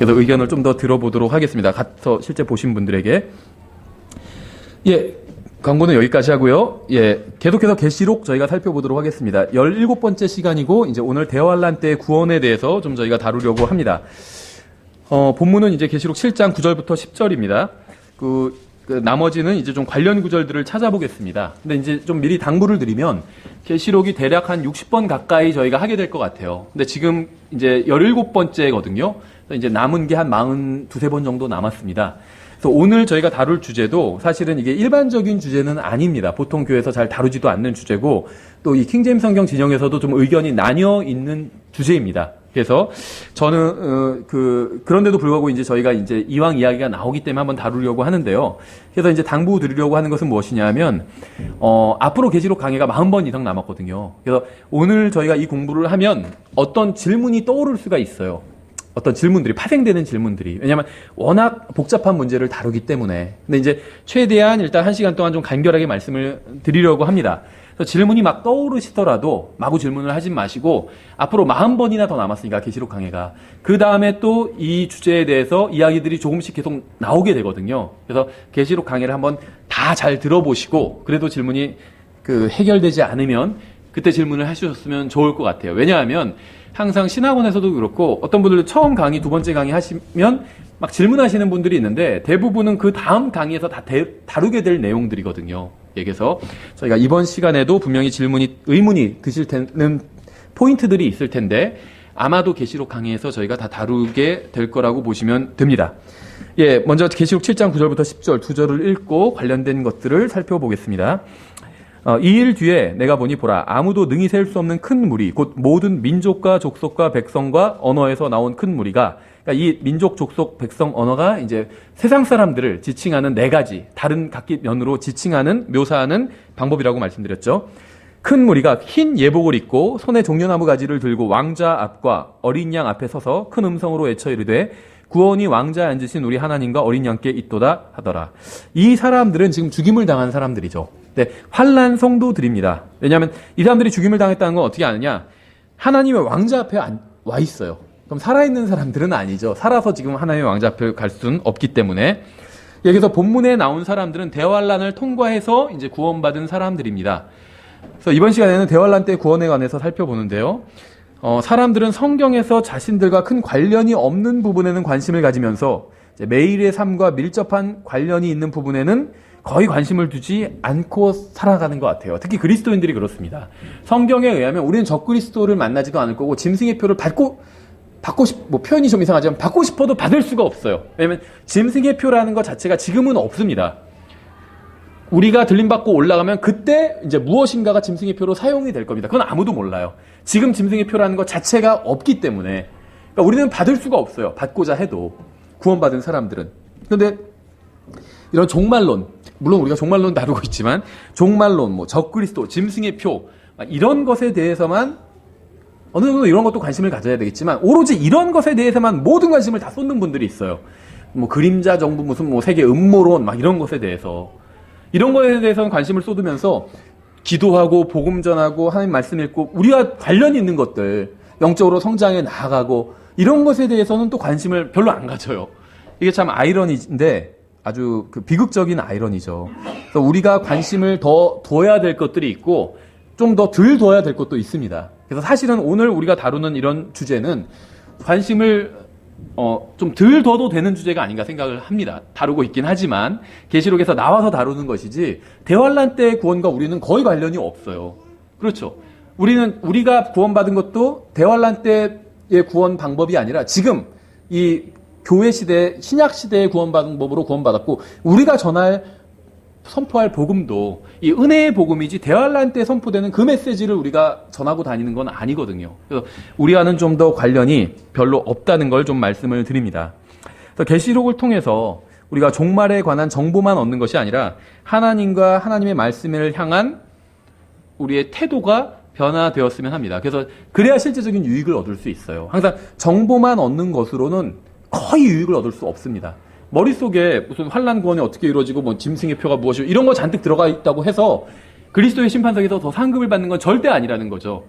그래서 의견을 좀 더 들어보도록 하겠습니다. 가서 실제 보신 분들에게. 예, 광고는 여기까지 하고요. 예, 계속해서 계시록 저희가 살펴보도록 하겠습니다. 17번째 시간이고, 이제 오늘 대환란 때의 구원에 대해서 좀 저희가 다루려고 합니다. 본문은 이제 계시록 7장 9절부터 10절입니다. 나머지는 이제 좀 관련 구절들을 찾아보겠습니다. 근데 이제 좀 미리 당부를 드리면, 계시록이 대략 한 60번 가까이 저희가 하게 될 것 같아요. 근데 지금 이제 17번째거든요. 이제 남은 게 한 42번 정도 남았습니다. 그래서 오늘 저희가 다룰 주제도 사실은 이게 일반적인 주제는 아닙니다. 보통 교회에서 잘 다루지도 않는 주제고, 또 이 킹제임스 성경 진영에서도 좀 의견이 나뉘어 있는 주제입니다. 그래서 저는 그런데도 불구하고 이제 저희가 이제 이왕 이야기가 나오기 때문에 한번 다루려고 하는데요. 그래서 이제 당부 드리려고 하는 것은 무엇이냐면 앞으로 계시록 강의가 40번 이상 남았거든요. 그래서 오늘 저희가 이 공부를 하면 어떤 질문이 떠오를 수가 있어요. 어떤 질문들이 파생되는 질문들이. 왜냐하면 워낙 복잡한 문제를 다루기 때문에. 근데 이제 최대한 일단 1시간 동안 좀 간결하게 말씀을 드리려고 합니다. 그래서 질문이 막 떠오르시더라도 마구 질문을 하지 마시고, 앞으로 40번이나 더 남았으니까 계시록 강해가, 그 다음에 또 이 주제에 대해서 이야기들이 조금씩 계속 나오게 되거든요. 그래서 계시록 강해를 한번 다 잘 들어보시고, 그래도 질문이 해결되지 않으면 그때 질문을 하셨으면 좋을 것 같아요. 왜냐하면 항상 신학원에서도 그렇고, 어떤 분들은 처음 강의, 두 번째 강의 하시면 막 질문하시는 분들이 있는데, 대부분은 그 다음 강의에서 다 다루게 될 내용들이거든요. 그래서 저희가 이번 시간에도 분명히 의문이 드실 때는 포인트들이 있을 텐데, 아마도 계시록 강의에서 저희가 다 다루게 될 거라고 보시면 됩니다. 예, 먼저 계시록 7장 9절부터 10절 두 절을 읽고 관련된 것들을 살펴보겠습니다. 이 일 뒤에 내가 보니 보라, 아무도 능히 셀 수 없는 큰 무리, 곧 모든 민족과 족속과 백성과 언어에서 나온 큰 무리가, 그러니까 이 민족, 족속, 백성, 언어가 이제 세상 사람들을 지칭하는 네 가지 다른 각기 면으로 지칭하는, 묘사하는 방법이라고 말씀드렸죠. 큰 무리가 흰 예복을 입고 손에 종려나무 가지를 들고 왕자 앞과 어린 양 앞에 서서 큰 음성으로 외쳐 이르되 구원이 왕자에 앉으신 우리 하나님과 어린 양께 있도다 하더라. 이 사람들은 지금 죽임을 당한 사람들이죠. 네, 환난 성도들입니다. 왜냐하면 이 사람들이 죽임을 당했다는 건 어떻게 아느냐? 하나님의 왕자 앞에 와 있어요. 그럼 살아있는 사람들은 아니죠. 살아서 지금 하나님의 왕자 앞에 갈 수는 없기 때문에. 여기서 본문에 나온 사람들은 대환란을 통과해서 이제 구원받은 사람들입니다. 그래서 이번 시간에는 대환란 때 구원에 관해서 살펴보는데요. 사람들은 성경에서 자신들과 큰 관련이 없는 부분에는 관심을 가지면서 이제 매일의 삶과 밀접한 관련이 있는 부분에는 거의 관심을 두지 않고 살아가는 것 같아요. 특히 그리스도인들이 그렇습니다. 성경에 의하면 우리는 적그리스도를 만나지도 않을 거고, 짐승의 표를 표현이 좀 이상하지만 받고 싶어도 받을 수가 없어요. 왜냐면 짐승의 표라는 것 자체가 지금은 없습니다. 우리가 들림받고 올라가면 그때 이제 무엇인가가 짐승의 표로 사용이 될 겁니다. 그건 아무도 몰라요. 지금 짐승의 표라는 것 자체가 없기 때문에. 그러니까 우리는 받을 수가 없어요. 받고자 해도. 구원받은 사람들은. 그런데 이런 종말론, 물론 우리가 종말론 다루고 있지만, 종말론, 적그리스도, 짐승의 표, 이런 것에 대해서만 어느 정도 이런 것도 관심을 가져야 되겠지만, 오로지 이런 것에 대해서만 모든 관심을 다 쏟는 분들이 있어요. 그림자 정부, 무슨 세계 음모론, 이런 것에 대해서. 이런 것에 대해서는 관심을 쏟으면서 기도하고 복음 전하고 하나님 말씀 읽고 우리와 관련이 있는 것들, 영적으로 성장해 나아가고 이런 것에 대해서는 또 관심을 별로 안 가져요. 이게 참 아이러니인데 아주 비극적인 아이러니죠. 그래서 우리가 관심을 더 둬야 될 것들이 있고 좀 더 덜 둬야 될 것도 있습니다. 그래서 사실은 오늘 우리가 다루는 이런 주제는 관심을 좀 덜 둬도 되는 주제가 아닌가 생각을 합니다. 다루고 있긴 하지만 계시록에서 나와서 다루는 것이지, 대환란 때의 구원과 우리는 거의 관련이 없어요. 그렇죠. 우리가 구원받은 것도 대환란 때의 구원 방법이 아니라 지금 이 교회 시대, 신약 시대의 구원 방법으로 구원받았고, 우리가 선포할 복음도 이 은혜의 복음이지 대환란 때 선포되는 그 메시지를 우리가 전하고 다니는 건 아니거든요. 그래서 우리와는 좀 더 관련이 별로 없다는 걸 좀 말씀을 드립니다. 그래서 계시록을 통해서 우리가 종말에 관한 정보만 얻는 것이 아니라 하나님과 하나님의 말씀을 향한 우리의 태도가 변화되었으면 합니다. 그래서 그래야 실제적인 유익을 얻을 수 있어요. 항상 정보만 얻는 것으로는 거의 유익을 얻을 수 없습니다. 머릿속에 무슨 환난 구원이 어떻게 이루어지고 짐승의 표가 무엇이고 이런 거 잔뜩 들어가 있다고 해서 그리스도의 심판석에서 더 상급을 받는 건 절대 아니라는 거죠.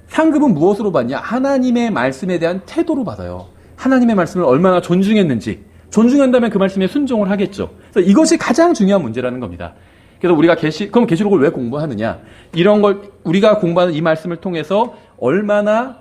상급은 무엇으로 받냐? 하나님의 말씀에 대한 태도로 받아요. 하나님의 말씀을 얼마나 존중했는지, 존중한다면 그 말씀에 순종을 하겠죠. 그래서 이것이 가장 중요한 문제라는 겁니다. 그래서 우리가 그럼 계시록을 왜 공부하느냐? 이런 걸 우리가 공부하는 이 말씀을 통해서 얼마나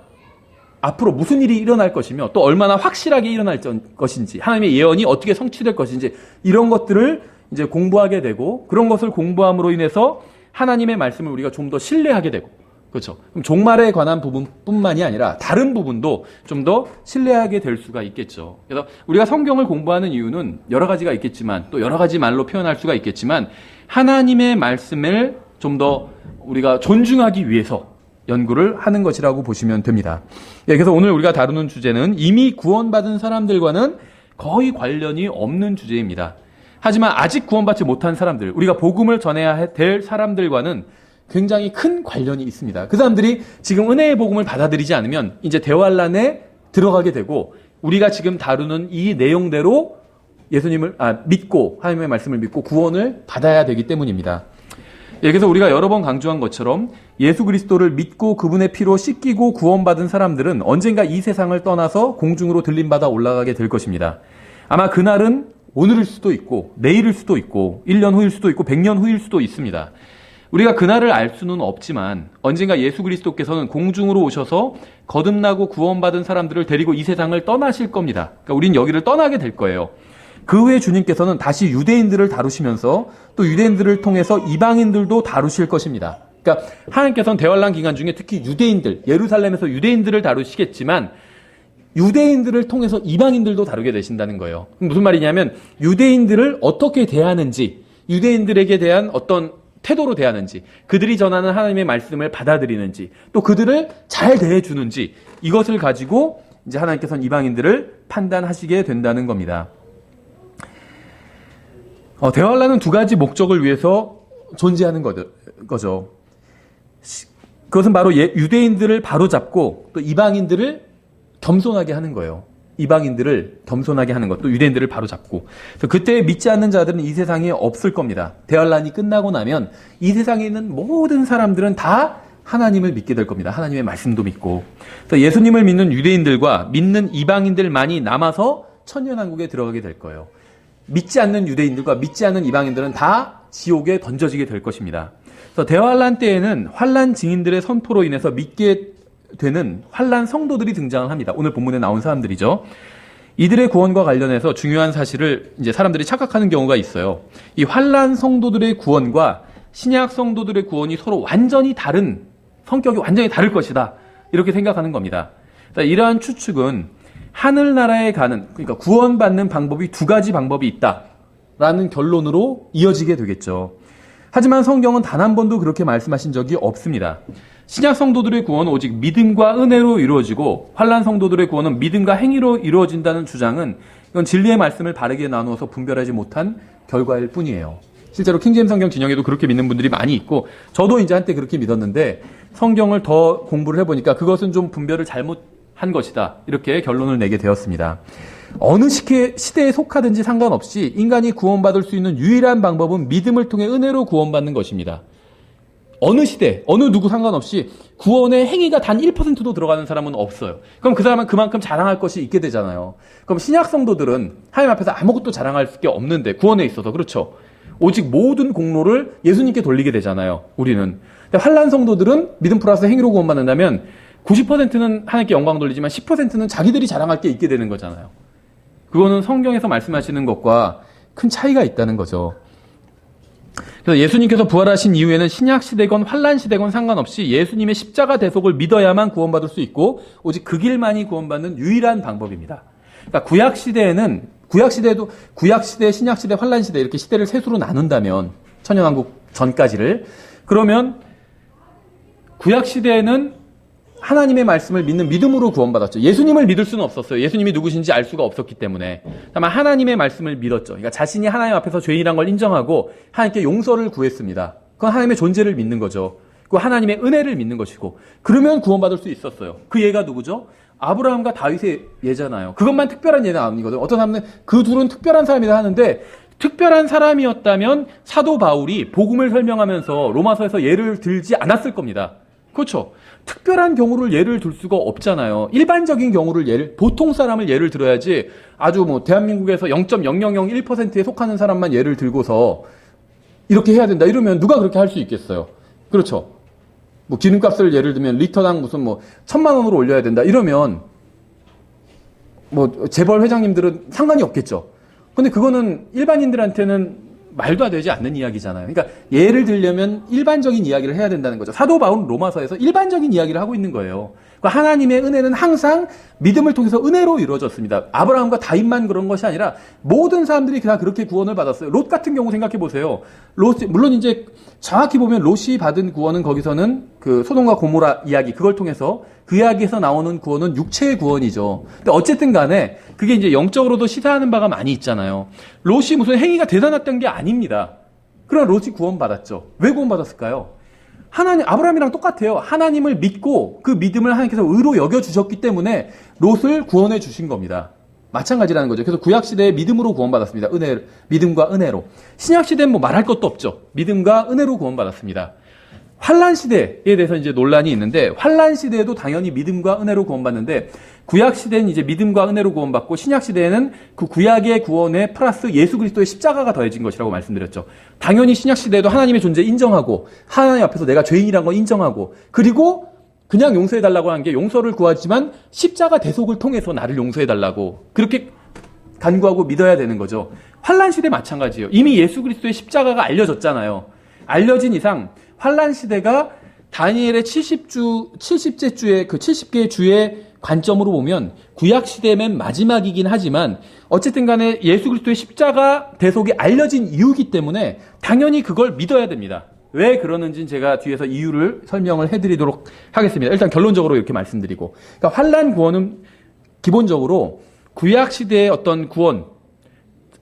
앞으로 무슨 일이 일어날 것이며 또 얼마나 확실하게 일어날 것인지, 하나님의 예언이 어떻게 성취될 것인지, 이런 것들을 이제 공부하게 되고, 그런 것을 공부함으로 인해서 하나님의 말씀을 우리가 좀 더 신뢰하게 되고, 그렇죠. 그럼 종말에 관한 부분뿐만이 아니라 다른 부분도 좀 더 신뢰하게 될 수가 있겠죠. 그래서 우리가 성경을 공부하는 이유는 여러 가지가 있겠지만, 또 여러 가지 말로 표현할 수가 있겠지만, 하나님의 말씀을 좀 더 우리가 존중하기 위해서 연구를 하는 것이라고 보시면 됩니다. 예, 그래서 오늘 우리가 다루는 주제는 이미 구원받은 사람들과는 거의 관련이 없는 주제입니다. 하지만 아직 구원받지 못한 사람들, 우리가 복음을 전해야 될 사람들과는 굉장히 큰 관련이 있습니다. 그 사람들이 지금 은혜의 복음을 받아들이지 않으면 이제 대환란에 들어가게 되고, 우리가 지금 다루는 이 내용대로 예수님을 믿고, 하나님의 말씀을 믿고 구원을 받아야 되기 때문입니다. 예, 그래서 우리가 여러 번 강조한 것처럼 예수 그리스도를 믿고 그분의 피로 씻기고 구원받은 사람들은 언젠가 이 세상을 떠나서 공중으로 들림받아 올라가게 될 것입니다. 아마 그날은 오늘일 수도 있고 내일일 수도 있고 1년 후일 수도 있고 100년 후일 수도 있습니다. 우리가 그날을 알 수는 없지만 언젠가 예수 그리스도께서는 공중으로 오셔서 거듭나고 구원받은 사람들을 데리고 이 세상을 떠나실 겁니다. 그러니까 우린 여기를 떠나게 될 거예요. 그 후에 주님께서는 다시 유대인들을 다루시면서 또 유대인들을 통해서 이방인들도 다루실 것입니다. 그러니까 하나님께서는 대환란 기간 중에 특히 유대인들, 예루살렘에서 유대인들을 다루시겠지만 유대인들을 통해서 이방인들도 다루게 되신다는 거예요. 무슨 말이냐면 유대인들을 어떻게 대하는지, 유대인들에게 대한 어떤 태도로 대하는지, 그들이 전하는 하나님의 말씀을 받아들이는지, 또 그들을 잘 대해주는지, 이것을 가지고 이제 하나님께서는 이방인들을 판단하시게 된다는 겁니다. 대환란은 두 가지 목적을 위해서 존재하는 거죠. 그것은 바로 유대인들을 바로잡고 또 이방인들을 겸손하게 하는 거예요. 이방인들을 겸손하게 하는 것, 또 유대인들을 바로잡고. 그래서 그때 믿지 않는 자들은 이 세상에 없을 겁니다. 대환란이 끝나고 나면 이 세상에 있는 모든 사람들은 다 하나님을 믿게 될 겁니다. 하나님의 말씀도 믿고. 그래서 예수님을 믿는 유대인들과 믿는 이방인들만이 남아서 천년왕국에 들어가게 될 거예요. 믿지 않는 유대인들과 믿지 않는 이방인들은 다 지옥에 던져지게 될 것입니다. 그래서 대환란 때에는 환란 증인들의 선포로 인해서 믿게 되는 환란 성도들이 등장을 합니다. 오늘 본문에 나온 사람들이죠. 이들의 구원과 관련해서 중요한 사실을 이제 사람들이 착각하는 경우가 있어요. 이 환란 성도들의 구원과 신약 성도들의 구원이 서로 완전히 다른, 성격이 완전히 다를 것이다, 이렇게 생각하는 겁니다. 그러니까 이러한 추측은 하늘나라에 가는, 그러니까 구원받는 방법이 두 가지 방법이 있다라는 결론으로 이어지게 되겠죠. 하지만 성경은 단 한 번도 그렇게 말씀하신 적이 없습니다. 신약 성도들의 구원은 오직 믿음과 은혜로 이루어지고 환란 성도들의 구원은 믿음과 행위로 이루어진다는 주장은 이건 진리의 말씀을 바르게 나누어서 분별하지 못한 결과일 뿐이에요. 실제로 킹제임스 성경 진영에도 그렇게 믿는 분들이 많이 있고, 저도 이제 한때 그렇게 믿었는데 성경을 더 공부를 해보니까 그것은 좀 분별을 잘못한 것이다, 이렇게 결론을 내게 되었습니다. 어느 시대에 속하든지 상관없이 인간이 구원받을 수 있는 유일한 방법은 믿음을 통해 은혜로 구원받는 것입니다. 어느 시대, 어느 누구 상관없이 구원의 행위가 단 1%도 들어가는 사람은 없어요. 그럼 그 사람은 그만큼 자랑할 것이 있게 되잖아요. 그럼 신약 성도들은 하나님 앞에서 아무것도 자랑할 게 없는데, 구원에 있어서, 그렇죠, 오직 모든 공로를 예수님께 돌리게 되잖아요, 우리는. 근데 환란 성도들은 믿음 플러스 행위로 구원받는다면 90%는 하나님께 영광 돌리지만 10%는 자기들이 자랑할 게 있게 되는 거잖아요. 그거는 성경에서 말씀하시는 것과 큰 차이가 있다는 거죠. 그래서 예수님께서 부활하신 이후에는 신약 시대건 환란 시대건 상관없이 예수님의 십자가 대속을 믿어야만 구원받을 수 있고, 오직 그 길만이 구원받는 유일한 방법입니다. 그러니까 구약 시대에도 구약 시대, 신약 시대, 환란 시대, 이렇게 시대를 셋으로 나눈다면, 천년왕국 전까지를, 그러면 구약 시대에는 하나님의 말씀을 믿는 믿음으로 구원받았죠. 예수님을 믿을 수는 없었어요. 예수님이 누구신지 알 수가 없었기 때문에. 다만 하나님의 말씀을 믿었죠. 그러니까 자신이 하나님 앞에서 죄인이란 걸 인정하고 하나님께 용서를 구했습니다. 그건 하나님의 존재를 믿는 거죠. 그 하나님의 은혜를 믿는 것이고, 그러면 구원받을 수 있었어요. 그 예가 누구죠? 아브라함과 다윗의 예잖아요. 그것만 특별한 예는 아니거든요. 어떤 사람은 그 둘은 특별한 사람이다 하는데, 특별한 사람이었다면 사도 바울이 복음을 설명하면서 로마서에서 예를 들지 않았을 겁니다. 그렇죠. 특별한 경우를 예를 들 수가 없잖아요. 일반적인 경우를 보통 사람을 예를 들어야지 아주 뭐 대한민국에서 0.0001%에 속하는 사람만 예를 들고서 이렇게 해야 된다 이러면 누가 그렇게 할 수 있겠어요. 그렇죠. 뭐 기름값을 예를 들면 리터당 무슨 뭐 1,000만 원으로 올려야 된다 이러면 뭐 재벌 회장님들은 상관이 없겠죠. 근데 그거는 일반인들한테는 말도 되지 않는 이야기잖아요. 그러니까 예를 들려면 일반적인 이야기를 해야 된다는 거죠. 사도 바울은 로마서에서 일반적인 이야기를 하고 있는 거예요. 그러니까 하나님의 은혜는 항상 믿음을 통해서 은혜로 이루어졌습니다. 아브라함과 다윗만 그런 것이 아니라 모든 사람들이 다 그렇게 구원을 받았어요. 롯 같은 경우 생각해 보세요. 물론 이제 정확히 보면 롯이 받은 구원은 거기서는 그 소돔과 고모라 이야기 그걸 통해서 그 이야기에서 나오는 구원은 육체의 구원이죠. 근데 어쨌든 간에 그게 이제 영적으로도 시사하는 바가 많이 있잖아요. 롯이 무슨 행위가 대단했던 게 아닙니다. 그러나 롯이 구원받았죠. 왜 구원받았을까요? 아브라함이랑 똑같아요. 하나님을 믿고 그 믿음을 하나님께서 의로 여겨주셨기 때문에 롯을 구원해 주신 겁니다. 마찬가지라는 거죠. 그래서 구약시대에 믿음으로 구원받았습니다. 믿음과 은혜로. 신약시대는 뭐 말할 것도 없죠. 믿음과 은혜로 구원받았습니다. 환란시대에 대해서 이제 논란이 있는데, 환란시대에도 당연히 믿음과 은혜로 구원받는데, 구약시대는 이제 믿음과 은혜로 구원받고, 신약시대에는 그 구약의 구원에 플러스 예수 그리스도의 십자가가 더해진 것이라고 말씀드렸죠. 당연히 신약시대에도 하나님의 존재 인정하고, 하나님 앞에서 내가 죄인이라는 걸 인정하고, 그리고 그냥 용서해달라고 하는 게 용서를 구하지만 십자가 대속을 통해서 나를 용서해달라고 그렇게 간구하고 믿어야 되는 거죠. 환란시대 마찬가지예요. 이미 예수 그리스도의 십자가가 알려졌잖아요. 알려진 이상 환란시대가 다니엘의 70째 주의 그 70개의 주의 관점으로 보면 구약시대의 맨 마지막이긴 하지만 어쨌든 간에 예수 그리스도의 십자가 대속이 알려진 이유이기 때문에 당연히 그걸 믿어야 됩니다. 왜 그러는지는 제가 뒤에서 이유를 설명을 해드리도록 하겠습니다. 일단 결론적으로 이렇게 말씀드리고, 그러니까 환란 구원은 기본적으로 구약 시대의 어떤 구원,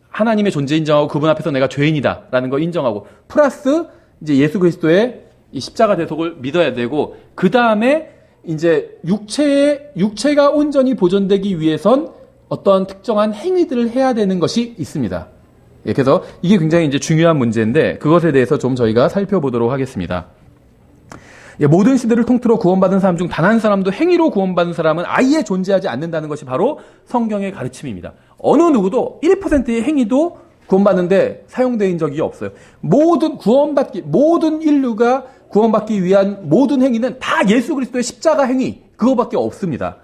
하나님의 존재 인정하고 그분 앞에서 내가 죄인이다라는 걸 인정하고, 플러스 이제 예수 그리스도의 이 십자가 대속을 믿어야 되고, 그 다음에 이제 육체가 온전히 보존되기 위해선 어떤 특정한 행위들을 해야 되는 것이 있습니다. 예, 그래서 이게 굉장히 이제 중요한 문제인데 그것에 대해서 좀 저희가 살펴보도록 하겠습니다. 예, 모든 시대를 통틀어 구원받은 사람 중 단 한 사람도 행위로 구원받은 사람은 아예 존재하지 않는다는 것이 바로 성경의 가르침입니다. 어느 누구도 1%의 행위도 구원받는데 사용된 적이 없어요. 모든 인류가 구원받기 위한 모든 행위는 다 예수 그리스도의 십자가 행위, 그거밖에 없습니다.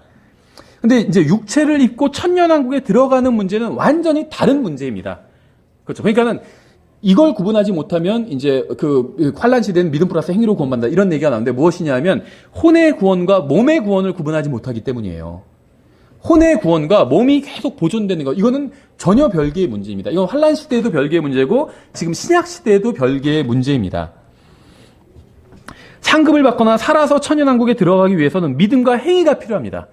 근데 이제 육체를 입고 천년왕국에 들어가는 문제는 완전히 다른 문제입니다. 그렇죠. 그러니까는 이걸 구분하지 못하면 이제 그 환란 시대는 믿음 플러스 행위로 구원받는다 이런 얘기가 나오는데 무엇이냐면 혼의 구원과 몸의 구원을 구분하지 못하기 때문이에요. 혼의 구원과 몸이 계속 보존되는 것, 이거는 전혀 별개의 문제입니다. 이건 환란 시대에도 별개의 문제고 지금 신약 시대에도 별개의 문제입니다. 상급을 받거나 살아서 천년왕국에 들어가기 위해서는 믿음과 행위가 필요합니다.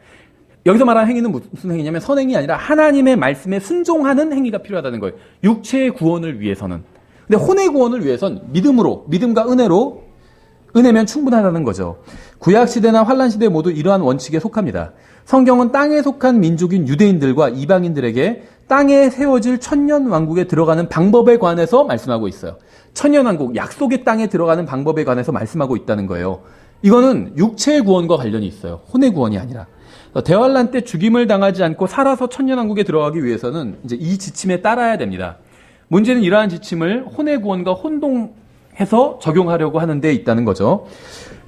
여기서 말하는 행위는 무슨 행위냐면 선행이 아니라 하나님의 말씀에 순종하는 행위가 필요하다는 거예요. 육체의 구원을 위해서는. 근데 혼의 구원을 위해서는 믿음과 은혜면 충분하다는 거죠. 구약시대나 환란시대 모두 이러한 원칙에 속합니다. 성경은 땅에 속한 민족인 유대인들과 이방인들에게 땅에 세워질 천년왕국에 들어가는 방법에 관해서 말씀하고 있어요. 천년왕국, 약속의 땅에 들어가는 방법에 관해서 말씀하고 있다는 거예요. 이거는 육체의 구원과 관련이 있어요. 혼의 구원이 아니라. 대환란 때 죽임을 당하지 않고 살아서 천년왕국에 들어가기 위해서는 이제 이 지침에 따라야 됩니다. 문제는 이러한 지침을 혼의 구원과 혼동해서 적용하려고 하는 데 있다는 거죠.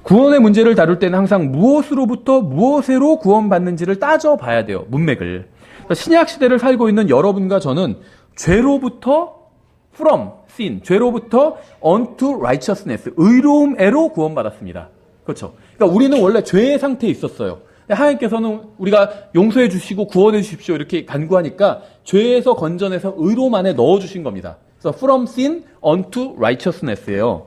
구원의 문제를 다룰 때는 항상 무엇으로부터 무엇으로 구원받는지를 따져봐야 돼요. 문맥을. 신약 시대를 살고 있는 여러분과 저는 죄로부터 from sin, 죄로부터 unto righteousness, 의로움에로 구원받았습니다. 그렇죠. 그러니까 우리는 원래 죄의 상태에 있었어요. 하나님께서는 우리가 용서해 주시고 구원해 주십시오 이렇게 간구하니까 죄에서 건져내서 의로움 안에 넣어주신 겁니다. 그래서 from sin unto righteousness예요.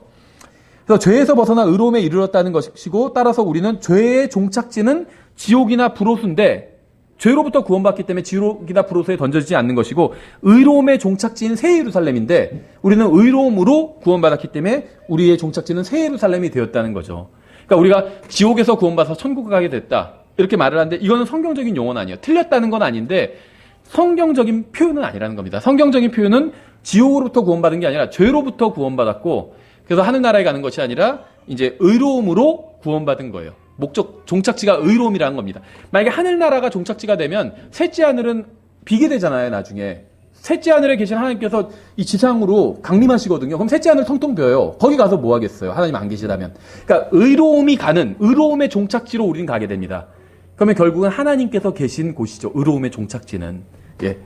그래서 죄에서 벗어나 의로움에 이르렀다는 것이고, 따라서 우리는 죄의 종착지는 지옥이나 불호수인데 죄로부터 구원받기 때문에 지옥이나 불호수에 던져지지 않는 것이고, 의로움의 종착지인 새 예루살렘인데 우리는 의로움으로 구원받았기 때문에 우리의 종착지는 새 예루살렘이 되었다는 거죠. 그러니까 우리가 지옥에서 구원받아서 천국 가게 됐다 이렇게 말을 하는데 이거는 성경적인 용어는 아니에요. 틀렸다는 건 아닌데 성경적인 표현은 아니라는 겁니다. 성경적인 표현은 지옥으로부터 구원받은 게 아니라 죄로부터 구원받았고, 그래서 하늘나라에 가는 것이 아니라 이제 의로움으로 구원받은 거예요. 목적, 종착지가 의로움이라는 겁니다. 만약에 하늘나라가 종착지가 되면 셋째 하늘은 비게 되잖아요, 나중에. 셋째 하늘에 계신 하나님께서 이 지상으로 강림하시거든요. 그럼 셋째 하늘 텅텅 비어요. 거기 가서 뭐 하겠어요? 하나님 안 계시다면. 그러니까 의로움이 가는, 의로움의 종착지로 우리는 가게 됩니다. 그러면 결국은 하나님께서 계신 곳이죠. 의로움의 종착지는. 예.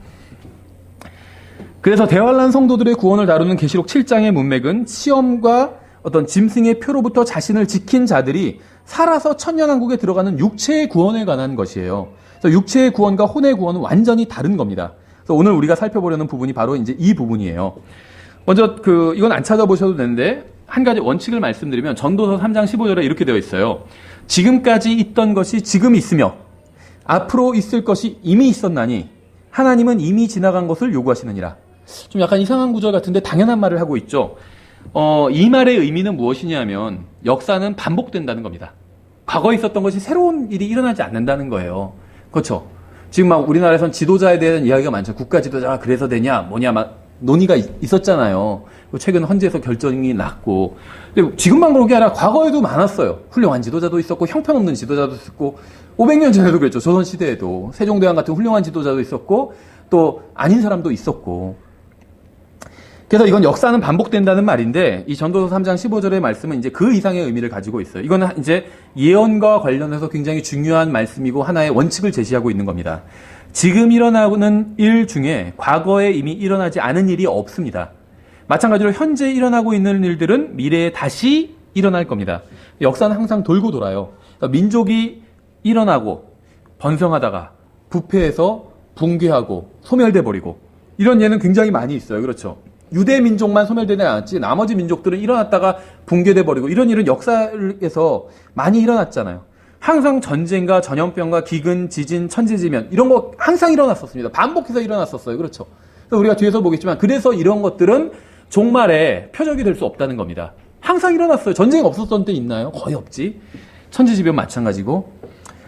그래서 대환란 성도들의 구원을 다루는 계시록 7장의 문맥은 시험과 어떤 짐승의 표로부터 자신을 지킨 자들이 살아서 천년왕국에 들어가는 육체의 구원에 관한 것이에요. 그래서 육체의 구원과 혼의 구원은 완전히 다른 겁니다. 그래서 오늘 우리가 살펴보려는 부분이 바로 이제 이 부분이에요. 먼저 이건 안 찾아보셔도 되는데 한 가지 원칙을 말씀드리면 전도서 3장 15절에 이렇게 되어 있어요. 지금까지 있던 것이 지금 있으며 앞으로 있을 것이 이미 있었나니 하나님은 이미 지나간 것을 요구하시느니라. 좀 약간 이상한 구절 같은데 당연한 말을 하고 있죠. 이 말의 의미는 무엇이냐면 역사는 반복된다는 겁니다. 과거에 있었던 것이 새로운 일이 일어나지 않는다는 거예요. 그렇죠? 지금 막 우리나라에선 지도자에 대한 이야기가 많죠. 국가 지도자가 그래서 되냐 뭐냐 막 논의가 있었잖아요. 최근 헌재에서 결정이 났고. 근데 지금만 그런 게 아니라 과거에도 많았어요. 훌륭한 지도자도 있었고 형편없는 지도자도 있었고 500년 전에도 그랬죠. 조선시대에도 세종대왕 같은 훌륭한 지도자도 있었고 또 아닌 사람도 있었고. 그래서 이건 역사는 반복된다는 말인데 이 전도서 3장 15절의 말씀은 이제 그 이상의 의미를 가지고 있어요. 이거는 이제 예언과 관련해서 굉장히 중요한 말씀이고 하나의 원칙을 제시하고 있는 겁니다. 지금 일어나는 일 중에 과거에 이미 일어나지 않은 일이 없습니다. 마찬가지로 현재 일어나고 있는 일들은 미래에 다시 일어날 겁니다. 역사는 항상 돌고 돌아요. 그러니까 민족이 일어나고 번성하다가 부패해서 붕괴하고 소멸돼 버리고 이런 예는 굉장히 많이 있어요. 그렇죠? 유대 민족만 소멸되지 않았지 나머지 민족들은 일어났다가 붕괴돼 버리고 이런 일은 역사에서 많이 일어났잖아요. 항상 전쟁과 전염병과 기근, 지진, 천재지변 이런 거 항상 일어났었습니다. 반복해서 일어났었어요. 그렇죠? 그래서 우리가 뒤에서 보겠지만 그래서 이런 것들은 종말에 표적이 될 수 없다는 겁니다. 항상 일어났어요. 전쟁이 없었던 때 있나요? 거의 없지. 천재지변 마찬가지고.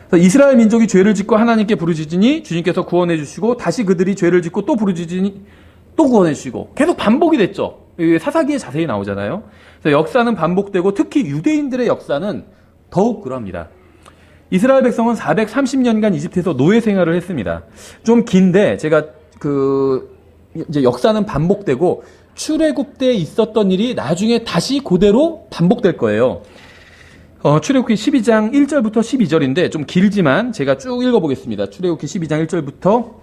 그래서 이스라엘 민족이 죄를 짓고 하나님께 부르짖으니 주님께서 구원해 주시고 다시 그들이 죄를 짓고 또 부르짖으니 또 구원해 주시고 계속 반복이 됐죠. 사사기에 자세히 나오잖아요. 그래서 역사는 반복되고 특히 유대인들의 역사는 더욱 그럽니다. 이스라엘 백성은 430년간 이집트에서 노예 생활을 했습니다. 좀 긴데 제가 이제 역사는 반복되고 출애굽 때 있었던 일이 나중에 다시 그대로 반복될 거예요. 출애굽기 12장 1절부터 12절인데 좀 길지만 제가 쭉 읽어보겠습니다. 출애굽기 12장 1절부터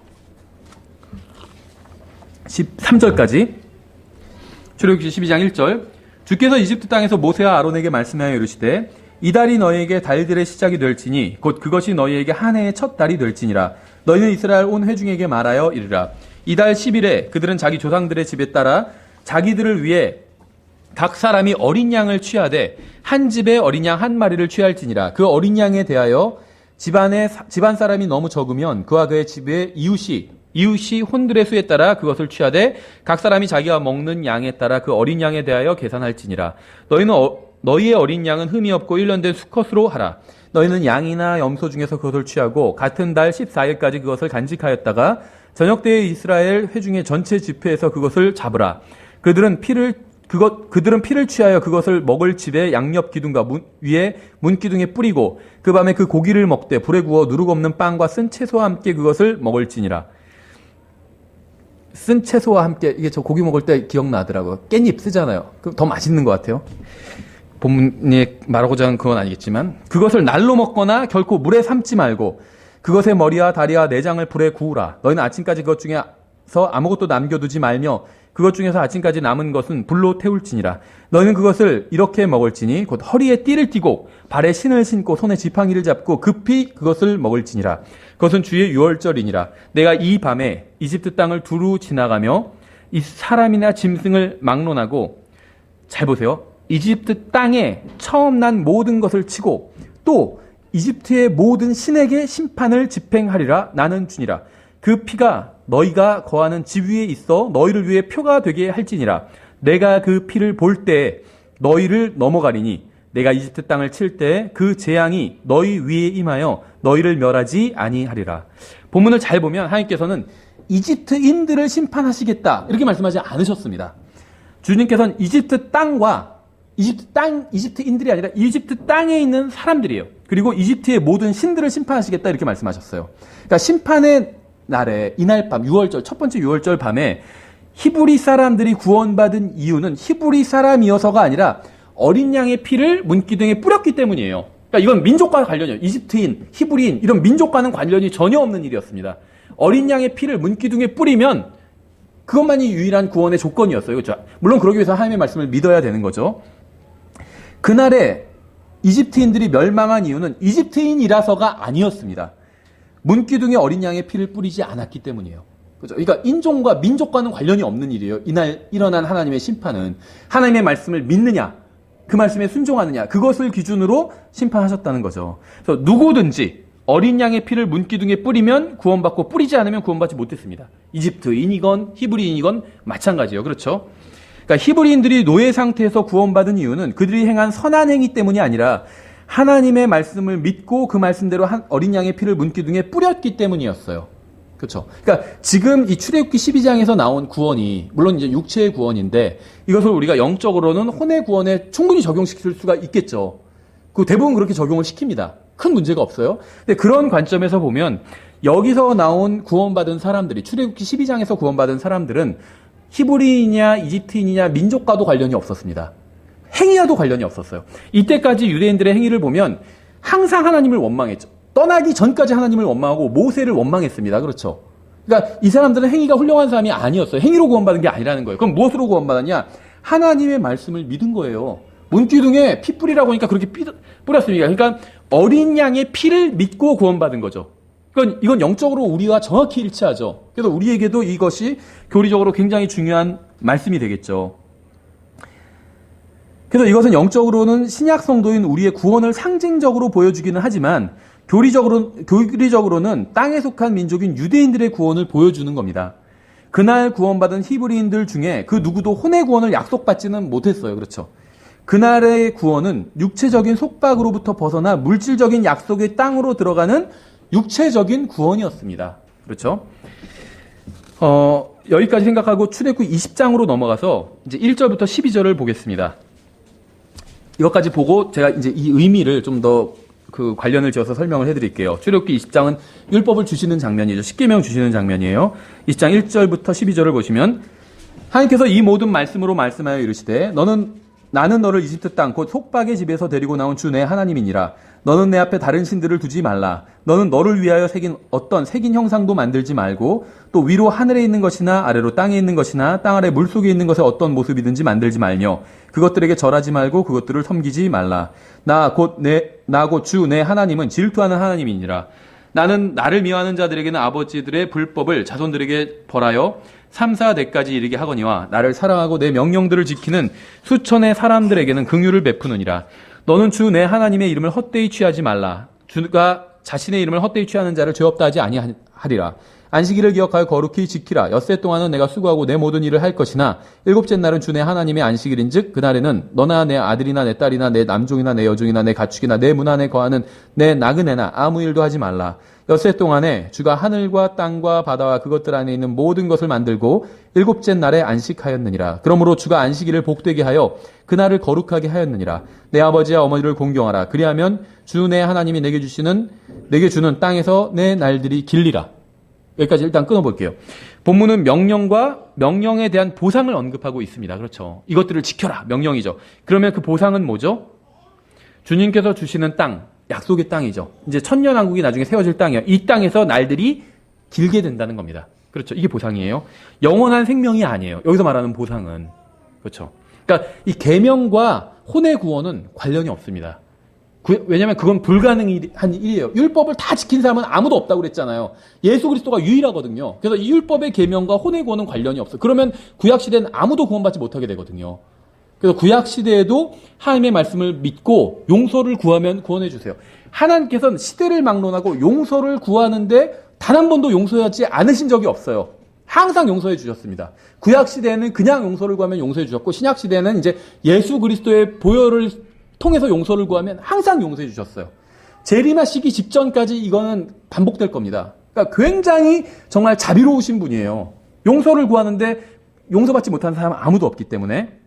13절까지. 출애굽기 12장 1절. 주께서 이집트 땅에서 모세와 아론에게 말씀하여 이르시되 이 달이 너희에게 달들의 시작이 될지니 곧 그것이 너희에게 한 해의 첫 달이 될지니라. 너희는 이스라엘 온 회중에게 말하여 이르라. 이 달 10일에 그들은 자기 조상들의 집에 따라 자기들을 위해 각 사람이 어린 양을 취하되 한 집에 어린 양 한 마리를 취할지니라. 그 어린 양에 대하여 집안 사람이 너무 적으면 그와 그의 집에 이웃이 혼들의 수에 따라 그것을 취하되 각 사람이 자기가 먹는 양에 따라 그 어린 양에 대하여 계산할지니라. 너희의 어린 양은 흠이 없고 1년 된 수컷으로 하라. 너희는 양이나 염소 중에서 그것을 취하고 같은 달 14일까지 그것을 간직하였다가 저녁 때에 이스라엘 회중의 전체 집회에서 그것을 잡으라. 그들은 피를 취하여 그것을 먹을 집의 양옆 기둥과 위에 문 기둥에 뿌리고 그 밤에 그 고기를 먹되 불에 구워 누룩 없는 빵과 쓴 채소와 함께 그것을 먹을지니라. 쓴 채소와 함께 이게 저 고기 먹을 때 기억나더라고요. 깻잎 쓰잖아요. 더 맛있는 것 같아요. 본문에 말하고자 하는 그건 아니겠지만 그것을 날로 먹거나 결코 물에 삶지 말고 그것의 머리와 다리와 내장을 불에 구우라. 너희는 아침까지 그것 중에서 아무것도 남겨두지 말며 그것 중에서 아침까지 남은 것은 불로 태울지니라. 너희는 그것을 이렇게 먹을지니 곧 허리에 띠를 띠고 발에 신을 신고 손에 지팡이를 잡고 급히 그것을 먹을지니라. 그것은 주의 유월절이니라. 내가 이 밤에 이집트 땅을 두루 지나가며 이 사람이나 짐승을 막론하고 잘 보세요. 이집트 땅에 처음 난 모든 것을 치고 또 이집트의 모든 신에게 심판을 집행하리라. 나는 주니라. 그 피가 너희가 거하는 집 위에 있어 너희를 위해 표가 되게 할지니라. 내가 그 피를 볼 때 너희를 넘어가리니 내가 이집트 땅을 칠 때 그 재앙이 너희 위에 임하여 너희를 멸하지 아니하리라. 본문을 잘 보면 하나님께서는 이집트인들을 심판하시겠다 이렇게 말씀하지 않으셨습니다. 주님께서는 이집트 땅과 이집트인들이 아니라 이집트 땅에 있는 사람들이에요. 그리고 이집트의 모든 신들을 심판하시겠다 이렇게 말씀하셨어요. 그러니까 심판의 날에 이날 밤 6월절 첫 번째 6월절 밤에 히브리 사람들이 구원받은 이유는 히브리 사람이어서가 아니라 어린 양의 피를 문기둥에 뿌렸기 때문이에요. 그러니까 이건 민족과 관련이에요. 이집트인, 히브리인 이런 민족과는 관련이 전혀 없는 일이었습니다. 어린 양의 피를 문기둥에 뿌리면 그것만이 유일한 구원의 조건이었어요. 그렇죠? 물론 그러기 위해서 하나님의 말씀을 믿어야 되는 거죠. 그날에 이집트인들이 멸망한 이유는 이집트인이라서가 아니었습니다. 문기둥에 어린 양의 피를 뿌리지 않았기 때문이에요. 그렇죠? 그러니까 인종과 민족과는 관련이 없는 일이에요. 이날 일어난 하나님의 심판은 하나님의 말씀을 믿느냐, 그 말씀에 순종하느냐, 그것을 기준으로 심판하셨다는 거죠. 그래서 누구든지 어린 양의 피를 문기둥에 뿌리면 구원받고 뿌리지 않으면 구원받지 못했습니다. 이집트인이건 히브리인이건 마찬가지예요. 그렇죠? 그러니까 히브리인들이 노예 상태에서 구원받은 이유는 그들이 행한 선한 행위 때문이 아니라 하나님의 말씀을 믿고 그 말씀대로 어린 양의 피를 문기둥에 뿌렸기 때문이었어요. 그렇죠? 그러니까 지금 이 출애굽기 12장에서 나온 구원이 물론 이제 육체의 구원인데 이것을 우리가 영적으로는 혼의 구원에 충분히 적용시킬 수가 있겠죠. 그 대부분 그렇게 적용을 시킵니다. 큰 문제가 없어요. 근데 그런 관점에서 보면 여기서 나온 구원받은 사람들이 출애굽기 12장에서 구원받은 사람들은 히브리인이냐 이집트인이냐 민족과도 관련이 없었습니다. 행위와도 관련이 없었어요. 이때까지 유대인들의 행위를 보면 항상 하나님을 원망했죠. 떠나기 전까지 하나님을 원망하고 모세를 원망했습니다. 그렇죠? 그러니까 이 사람들은 행위가 훌륭한 사람이 아니었어요. 행위로 구원받은 게 아니라는 거예요. 그럼 무엇으로 구원받았냐? 하나님의 말씀을 믿은 거예요. 문기둥에 피 뿌리라고 하니까 그렇게 뿌렸습니다. 그러니까 어린 양의 피를 믿고 구원받은 거죠. 그러니까 이건 영적으로 우리와 정확히 일치하죠. 그래서 우리에게도 이것이 교리적으로 굉장히 중요한 말씀이 되겠죠. 그래서 이것은 영적으로는 신약 성도인 우리의 구원을 상징적으로 보여주기는 하지만 교리적으로는 땅에 속한 민족인 유대인들의 구원을 보여주는 겁니다. 그날 구원받은 히브리인들 중에 그 누구도 혼의 구원을 약속받지는 못했어요. 그렇죠? 그날의 구원은 육체적인 속박으로부터 벗어나 물질적인 약속의 땅으로 들어가는 육체적인 구원이었습니다. 그렇죠? 여기까지 생각하고 출애굽기 20장으로 넘어가서 이제 1절부터 12절을 보겠습니다. 이것까지 보고 제가 이제 이 의미를 좀 더 그 관련을 지어서 설명을 해드릴게요. 출애굽기 20장은 율법을 주시는 장면이죠. 십계명 주시는 장면이에요. 20장 1절부터 12절을 보시면 하나님께서 이 모든 말씀으로 말씀하여 이르시되 나는 너를 이집트 땅 곧 속박의 집에서 데리고 나온 주 내 하나님이니라. 너는 내 앞에 다른 신들을 두지 말라. 너는 너를 위하여 새긴 형상도 만들지 말고 또 위로 하늘에 있는 것이나 아래로 땅에 있는 것이나 땅 아래 물속에 있는 것에 어떤 모습이든지 만들지 말며 그것들에게 절하지 말고 그것들을 섬기지 말라. 나 곧 주 내 하나님은 질투하는 하나님이니라. 나는 나를 미워하는 자들에게는 아버지들의 불법을 자손들에게 벌하여 3, 4대까지 이르게 하거니와 나를 사랑하고 내 명령들을 지키는 수천의 사람들에게는 긍휼을 베푸느니라. 너는 주 내 하나님의 이름을 헛되이 취하지 말라. 주가 자신의 이름을 헛되이 취하는 자를 죄 없다 하지 아니하리라. 안식일을 기억하여 거룩히 지키라. 엿새 동안은 내가 수고하고 내 모든 일을 할 것이나 일곱째 날은 주 내 하나님의 안식일인즉 그날에는 너나 내 아들이나 내 딸이나 내 남종이나 내 여종이나 내 가축이나 내 문 안에 거하는 내 나그네나 아무 일도 하지 말라. 엿새 동안에 주가 하늘과 땅과 바다와 그것들 안에 있는 모든 것을 만들고 일곱째 날에 안식하였느니라. 그러므로 주가 안식일을 복되게 하여 그날을 거룩하게 하였느니라. 내 아버지와 어머니를 공경하라. 그리하면 주 내 하나님이 내게 주는 땅에서 내 날들이 길리라. 여기까지 일단 끊어볼게요. 본문은 명령과 명령에 대한 보상을 언급하고 있습니다. 그렇죠. 이것들을 지켜라. 명령이죠. 그러면 그 보상은 뭐죠? 주님께서 주시는 땅, 약속의 땅이죠. 이제 천년왕국이 나중에 세워질 땅이에요. 이 땅에서 날들이 길게 된다는 겁니다. 그렇죠. 이게 보상이에요. 영원한 생명이 아니에요. 여기서 말하는 보상은. 그렇죠. 그러니까 이 계명과 혼의 구원은 관련이 없습니다. 왜냐하면 그건 불가능한 일이에요. 율법을 다 지킨 사람은 아무도 없다고 그랬잖아요. 예수 그리스도가 유일하거든요. 그래서 이 율법의 계명과 혼의 구원은 관련이 없어요. 그러면 구약 시대는 아무도 구원받지 못하게 되거든요. 그래서 구약 시대에도 하나님의 말씀을 믿고 용서를 구하면 구원해 주세요. 하나님께서는 시대를 막론하고 용서를 구하는데 단 한 번도 용서하지 않으신 적이 없어요. 항상 용서해 주셨습니다. 구약 시대에는 그냥 용서를 구하면 용서해 주셨고 신약 시대에는 이제 예수 그리스도의 보혈을 통해서 용서를 구하면 항상 용서해 주셨어요. 재림하시기 직전까지 이거는 반복될 겁니다. 그러니까 굉장히 정말 자비로우신 분이에요. 용서를 구하는데 용서받지 못하는 사람은 아무도 없기 때문에.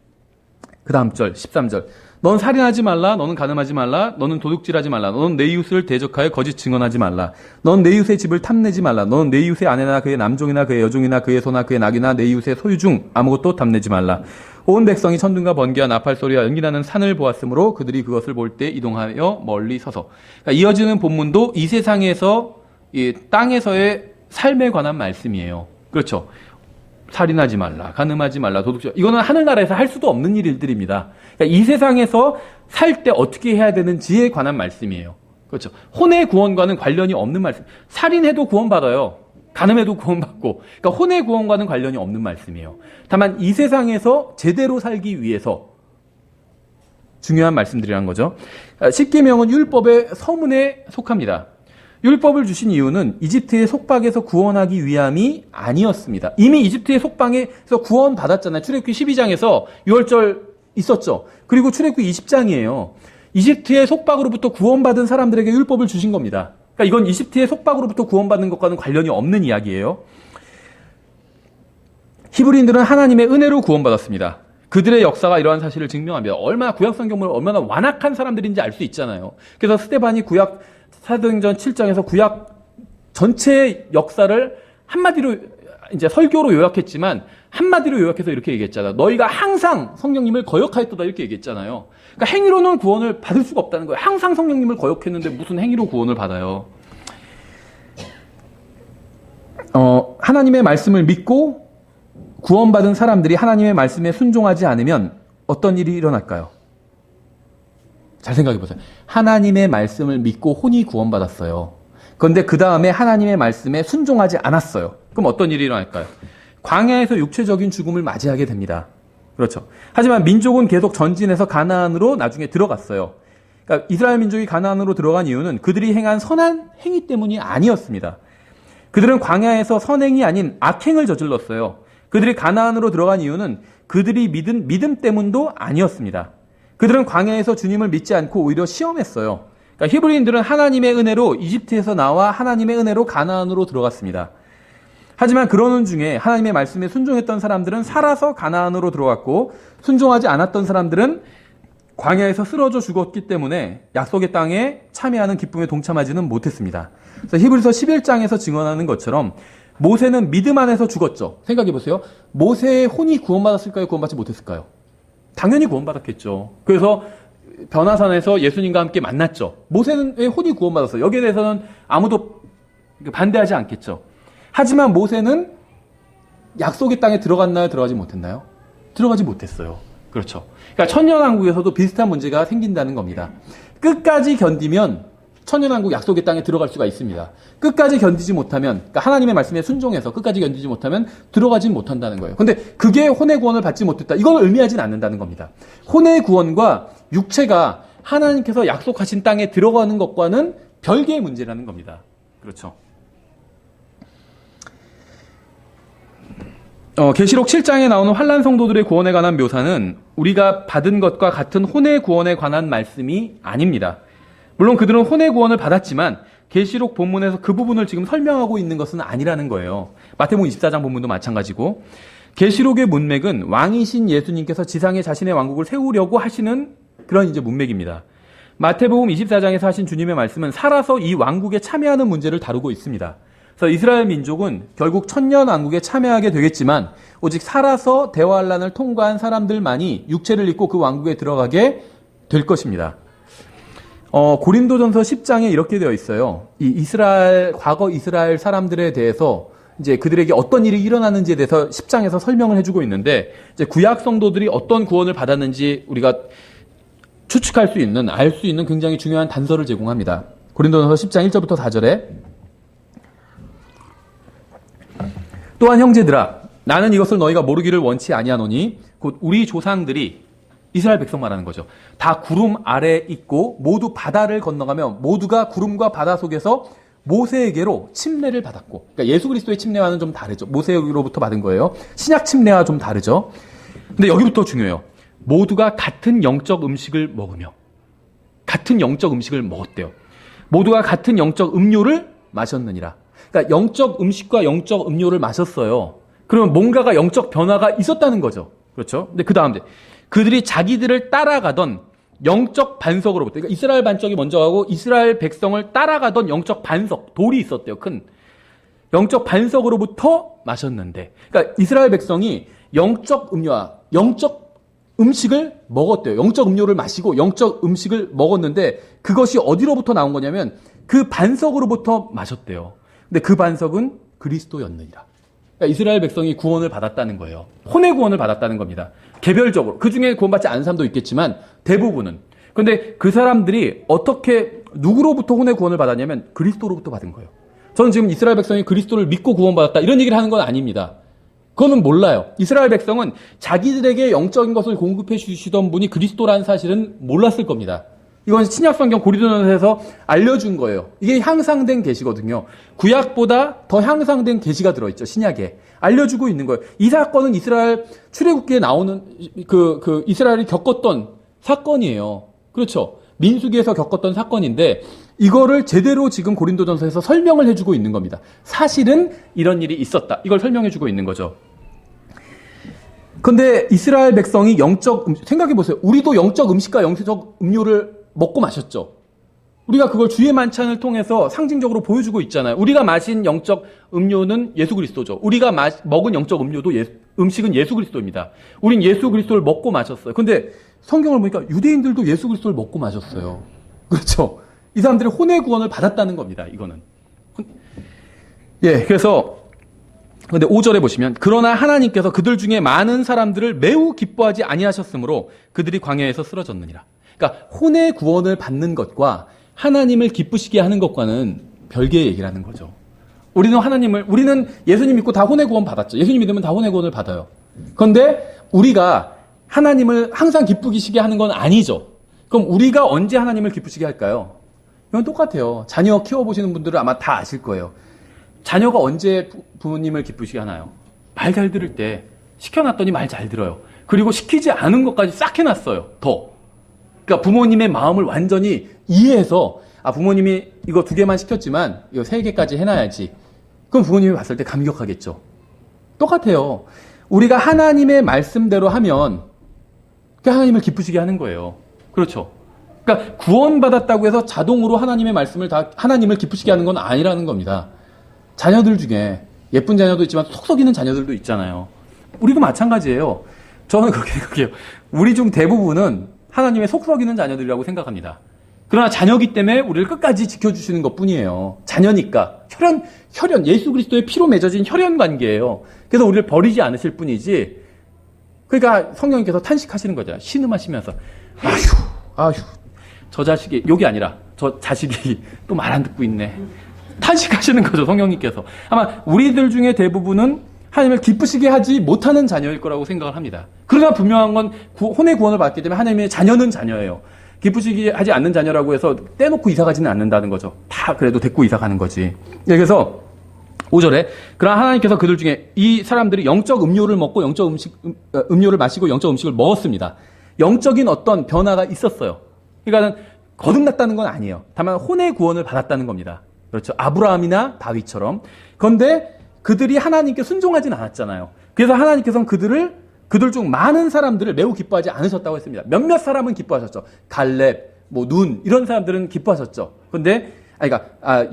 그 다음 절 13절. 넌 살인하지 말라. 너는 간음하지 말라. 너는 도둑질하지 말라. 너는 내 이웃을 대적하여 거짓 증언하지 말라. 넌 내 이웃의 집을 탐내지 말라. 너는 내 이웃의 아내나 그의 남종이나 그의 여종이나 그의 소나 그의 낙이나 내 이웃의 소유 중 아무것도 탐내지 말라. 온 백성이 천둥과 번개와 나팔 소리와 연기나는 산을 보았으므로 그들이 그것을 볼 때 이동하여 멀리 서서. 그러니까 이어지는 본문도 이 세상에서 이 땅에서의 삶에 관한 말씀이에요. 그렇죠. 살인하지 말라, 간음하지 말라, 도둑질. 이거는 하늘나라에서 할 수도 없는 일들입니다. 그러니까 이 세상에서 살 때 어떻게 해야 되는지에 관한 말씀이에요. 그렇죠. 혼의 구원과는 관련이 없는 말씀. 살인해도 구원받아요. 간음해도 구원받고. 그러니까 혼의 구원과는 관련이 없는 말씀이에요. 다만 이 세상에서 제대로 살기 위해서 중요한 말씀들이란 거죠. 십계명은 율법의 서문에 속합니다. 율법을 주신 이유는 이집트의 속박에서 구원하기 위함이 아니었습니다. 이미 이집트의 속박에서 구원받았잖아요. 출애굽기 12장에서 6월절 있었죠. 그리고 출애굽기 20장이에요. 이집트의 속박으로부터 구원받은 사람들에게 율법을 주신 겁니다. 그러니까 이건 이집트의 속박으로부터 구원받는 것과는 관련이 없는 이야기예요. 히브리인들은 하나님의 은혜로 구원받았습니다. 그들의 역사가 이러한 사실을 증명합니다. 얼마나 구약성경을 얼마나 완악한 사람들인지 알 수 있잖아요. 그래서 스데반이 구약 사도행전 7장에서 구약 전체의 역사를 한마디로 이제 설교로 요약했지만 한마디로 요약해서 이렇게 얘기했잖아요. 너희가 항상 성령님을 거역하였도다 이렇게 얘기했잖아요. 그러니까 행위로는 구원을 받을 수가 없다는 거예요. 항상 성령님을 거역했는데 무슨 행위로 구원을 받아요. 하나님의 말씀을 믿고 구원받은 사람들이 하나님의 말씀에 순종하지 않으면 어떤 일이 일어날까요? 잘 생각해 보세요. 하나님의 말씀을 믿고 혼이 구원받았어요. 그런데 그 다음에 하나님의 말씀에 순종하지 않았어요. 그럼 어떤 일이 일어날까요? 광야에서 육체적인 죽음을 맞이하게 됩니다. 그렇죠. 하지만 민족은 계속 전진해서 가나안으로 나중에 들어갔어요. 그러니까 이스라엘 민족이 가나안으로 들어간 이유는 그들이 행한 선한 행위 때문이 아니었습니다. 그들은 광야에서 선행이 아닌 악행을 저질렀어요. 그들이 가나안으로 들어간 이유는 그들이 믿은 믿음 때문도 아니었습니다. 그들은 광야에서 주님을 믿지 않고 오히려 시험했어요. 그러니까 히브리인들은 하나님의 은혜로 이집트에서 나와 하나님의 은혜로 가나안으로 들어갔습니다. 하지만 그러는 중에 하나님의 말씀에 순종했던 사람들은 살아서 가나안으로 들어갔고 순종하지 않았던 사람들은 광야에서 쓰러져 죽었기 때문에 약속의 땅에 참여하는 기쁨에 동참하지는 못했습니다. 그래서 히브리서 11장에서 증언하는 것처럼 모세는 믿음 안에서 죽었죠. 생각해 보세요. 모세의 혼이 구원받았을까요? 구원받지 못했을까요? 당연히 구원받았겠죠. 그래서 변화산에서 예수님과 함께 만났죠. 모세는 왜 혼이 구원받았어요? 여기에 대해서는 아무도 반대하지 않겠죠. 하지만 모세는 약속의 땅에 들어갔나요? 들어가지 못했나요? 들어가지 못했어요. 그렇죠. 그러니까 천년왕국에서도 비슷한 문제가 생긴다는 겁니다. 끝까지 견디면 천년왕국 약속의 땅에 들어갈 수가 있습니다. 끝까지 견디지 못하면, 그러니까 하나님의 말씀에 순종해서 끝까지 견디지 못하면 들어가지 못한다는 거예요. 근데 그게 혼의 구원을 받지 못했다. 이건 의미하진 않는다는 겁니다. 혼의 구원과 육체가 하나님께서 약속하신 땅에 들어가는 것과는 별개의 문제라는 겁니다. 그렇죠. 계시록 7장에 나오는 환난 성도들의 구원에 관한 묘사는 우리가 받은 것과 같은 혼의 구원에 관한 말씀이 아닙니다. 물론 그들은 혼의 구원을 받았지만 계시록 본문에서 그 부분을 지금 설명하고 있는 것은 아니라는 거예요. 마태복음 24장 본문도 마찬가지고 계시록의 문맥은 왕이신 예수님께서 지상에 자신의 왕국을 세우려고 하시는 그런 이제 문맥입니다. 마태복음 24장에서 하신 주님의 말씀은 살아서 이 왕국에 참여하는 문제를 다루고 있습니다. 그래서 이스라엘 민족은 결국 천년 왕국에 참여하게 되겠지만 오직 살아서 대환란을 통과한 사람들만이 육체를 입고 그 왕국에 들어가게 될 것입니다. 고린도전서 10장에 이렇게 되어 있어요. 과거 이스라엘 사람들에 대해서 이제 그들에게 어떤 일이 일어나는지에 대해서 10장에서 설명을 해주고 있는데 이제 구약 성도들이 어떤 구원을 받았는지 우리가 추측할 수 있는, 알 수 있는 굉장히 중요한 단서를 제공합니다. 고린도전서 10장 1절부터 4절에 또한 형제들아 나는 이것을 너희가 모르기를 원치 아니하노니 곧 우리 조상들이 이스라엘 백성 말하는 거죠. 다 구름 아래에 있고 모두 바다를 건너가며 모두가 구름과 바다 속에서 모세에게로 침례를 받았고, 그러니까 예수 그리스도의 침례와는 좀 다르죠. 모세로부터 받은 거예요. 신약 침례와 좀 다르죠. 근데 여기부터 중요해요. 모두가 같은 영적 음식을 먹으며 같은 영적 음식을 먹었대요. 모두가 같은 영적 음료를 마셨느니라. 그러니까 영적 음식과 영적 음료를 마셨어요. 그러면 뭔가가 영적 변화가 있었다는 거죠. 그렇죠? 근데 그 다음에 그들이 자기들을 따라가던 영적 반석으로부터, 그러니까 이스라엘 반석이 먼저 가고 이스라엘 백성을 따라가던 영적 반석, 돌이 있었대요. 큰 영적 반석으로부터 마셨는데, 그러니까 이스라엘 백성이 영적 음료와 영적 음식을 먹었대요. 영적 음료를 마시고 영적 음식을 먹었는데 그것이 어디로부터 나온 거냐면 그 반석으로부터 마셨대요. 근데 그 반석은 그리스도였느니라. 그러니까 이스라엘 백성이 구원을 받았다는 거예요. 혼의 구원을 받았다는 겁니다. 개별적으로. 그 중에 구원받지 않은 사람도 있겠지만 대부분은. 근데 그 사람들이 어떻게 누구로부터 혼의 구원을 받았냐면 그리스도로부터 받은 거예요. 저는 지금 이스라엘 백성이 그리스도를 믿고 구원받았다 이런 얘기를 하는 건 아닙니다. 그거는 몰라요. 이스라엘 백성은 자기들에게 영적인 것을 공급해 주시던 분이 그리스도라는 사실은 몰랐을 겁니다. 이건 신약성경 고린도전서에서 알려준 거예요. 이게 향상된 계시거든요. 구약보다 더 향상된 계시가 들어있죠. 신약에. 알려주고 있는 거예요. 이 사건은 이스라엘 출애굽기에 나오는 이스라엘이 겪었던 사건이에요. 그렇죠. 민수기에서 겪었던 사건인데 이거를 제대로 지금 고린도전서에서 설명을 해주고 있는 겁니다. 사실은 이런 일이 있었다. 이걸 설명해주고 있는 거죠. 근데 이스라엘 백성이 생각해보세요. 우리도 영적 음식과 영적 음료를 먹고 마셨죠. 우리가 그걸 주의 만찬을 통해서 상징적으로 보여주고 있잖아요. 우리가 마신 영적 음료는 예수 그리스도죠. 우리가 먹은 영적 음료도 음식은 예수 그리스도입니다. 우린 예수 그리스도를 먹고 마셨어요. 근데 성경을 보니까 유대인들도 예수 그리스도를 먹고 마셨어요. 그렇죠. 이 사람들이 혼의 구원을 받았다는 겁니다. 이거는. 예, 그래서 근데 5절에 보시면 그러나 하나님께서 그들 중에 많은 사람들을 매우 기뻐하지 아니하셨으므로 그들이 광야에서 쓰러졌느니라. 그러니까 혼의 구원을 받는 것과 하나님을 기쁘시게 하는 것과는 별개의 얘기라는 거죠. 우리는 예수님 믿고 다 혼의 구원 받았죠. 예수님 믿으면 다 혼의 구원을 받아요. 그런데 우리가 하나님을 항상 기쁘시게 하는 건 아니죠. 그럼 우리가 언제 하나님을 기쁘시게 할까요? 이건 똑같아요. 자녀 키워보시는 분들은 아마 다 아실 거예요. 자녀가 언제 부모님을 기쁘시게 하나요? 말 잘 들을 때 시켜놨더니 말 잘 들어요. 그리고 시키지 않은 것까지 싹 해놨어요. 더. 그러니까 부모님의 마음을 완전히 이해해서 부모님이 이거 2개만 시켰지만 이거 3개까지 해놔야지. 그럼 부모님이 봤을 때 감격하겠죠. 똑같아요. 우리가 하나님의 말씀대로 하면 하나님을 기쁘시게 하는 거예요. 그렇죠. 그러니까 구원받았다고 해서 자동으로 하나님의 말씀을 하나님을 기쁘시게 하는 건 아니라는 겁니다. 자녀들 중에 예쁜 자녀도 있지만 속 썩이는 자녀들도 있잖아요. 우리도 마찬가지예요. 저는 그렇게 생각해요. 우리 중 대부분은 하나님의 속 썩이는 자녀들이라고 생각합니다. 그러나 자녀기 때문에 우리를 끝까지 지켜주시는 것 뿐이에요. 자녀니까. 혈연, 예수 그리스도의 피로 맺어진 혈연 관계예요. 그래서 우리를 버리지 않으실 뿐이지. 그러니까 성령님께서 탄식하시는 거잖아요. 신음하시면서. 아휴, 저 자식이, 욕이 아니라, 저 자식이 또 말 안 듣고 있네. 탄식하시는 거죠, 성령님께서. 아마 우리들 중에 대부분은 하나님을 기쁘시게 하지 못하는 자녀일 거라고 생각을 합니다. 그러나 분명한 건 혼의 구원을 받기 때문에 하나님의 자녀는 자녀예요. 기쁘시게 하지 않는 자녀라고 해서 떼놓고 이사 가지는 않는다는 거죠. 다 그래도 데리고 이사 가는 거지. 그래서 5절에 그러나 하나님께서 그들 중에 이 사람들이 영적 음료를 먹고 음료를 마시고 영적 음식을 먹었습니다. 영적인 어떤 변화가 있었어요. 그러니까는 거듭났다는 건 아니에요. 다만 혼의 구원을 받았다는 겁니다. 그렇죠. 아브라함이나 다윗처럼. 그런데 그들이 하나님께 순종하진 않았잖아요. 그래서 하나님께서는 그들 중 많은 사람들을 매우 기뻐하지 않으셨다고 했습니다. 몇몇 사람은 기뻐하셨죠. 갈렙, 눈 이런 사람들은 기뻐하셨죠. 그런데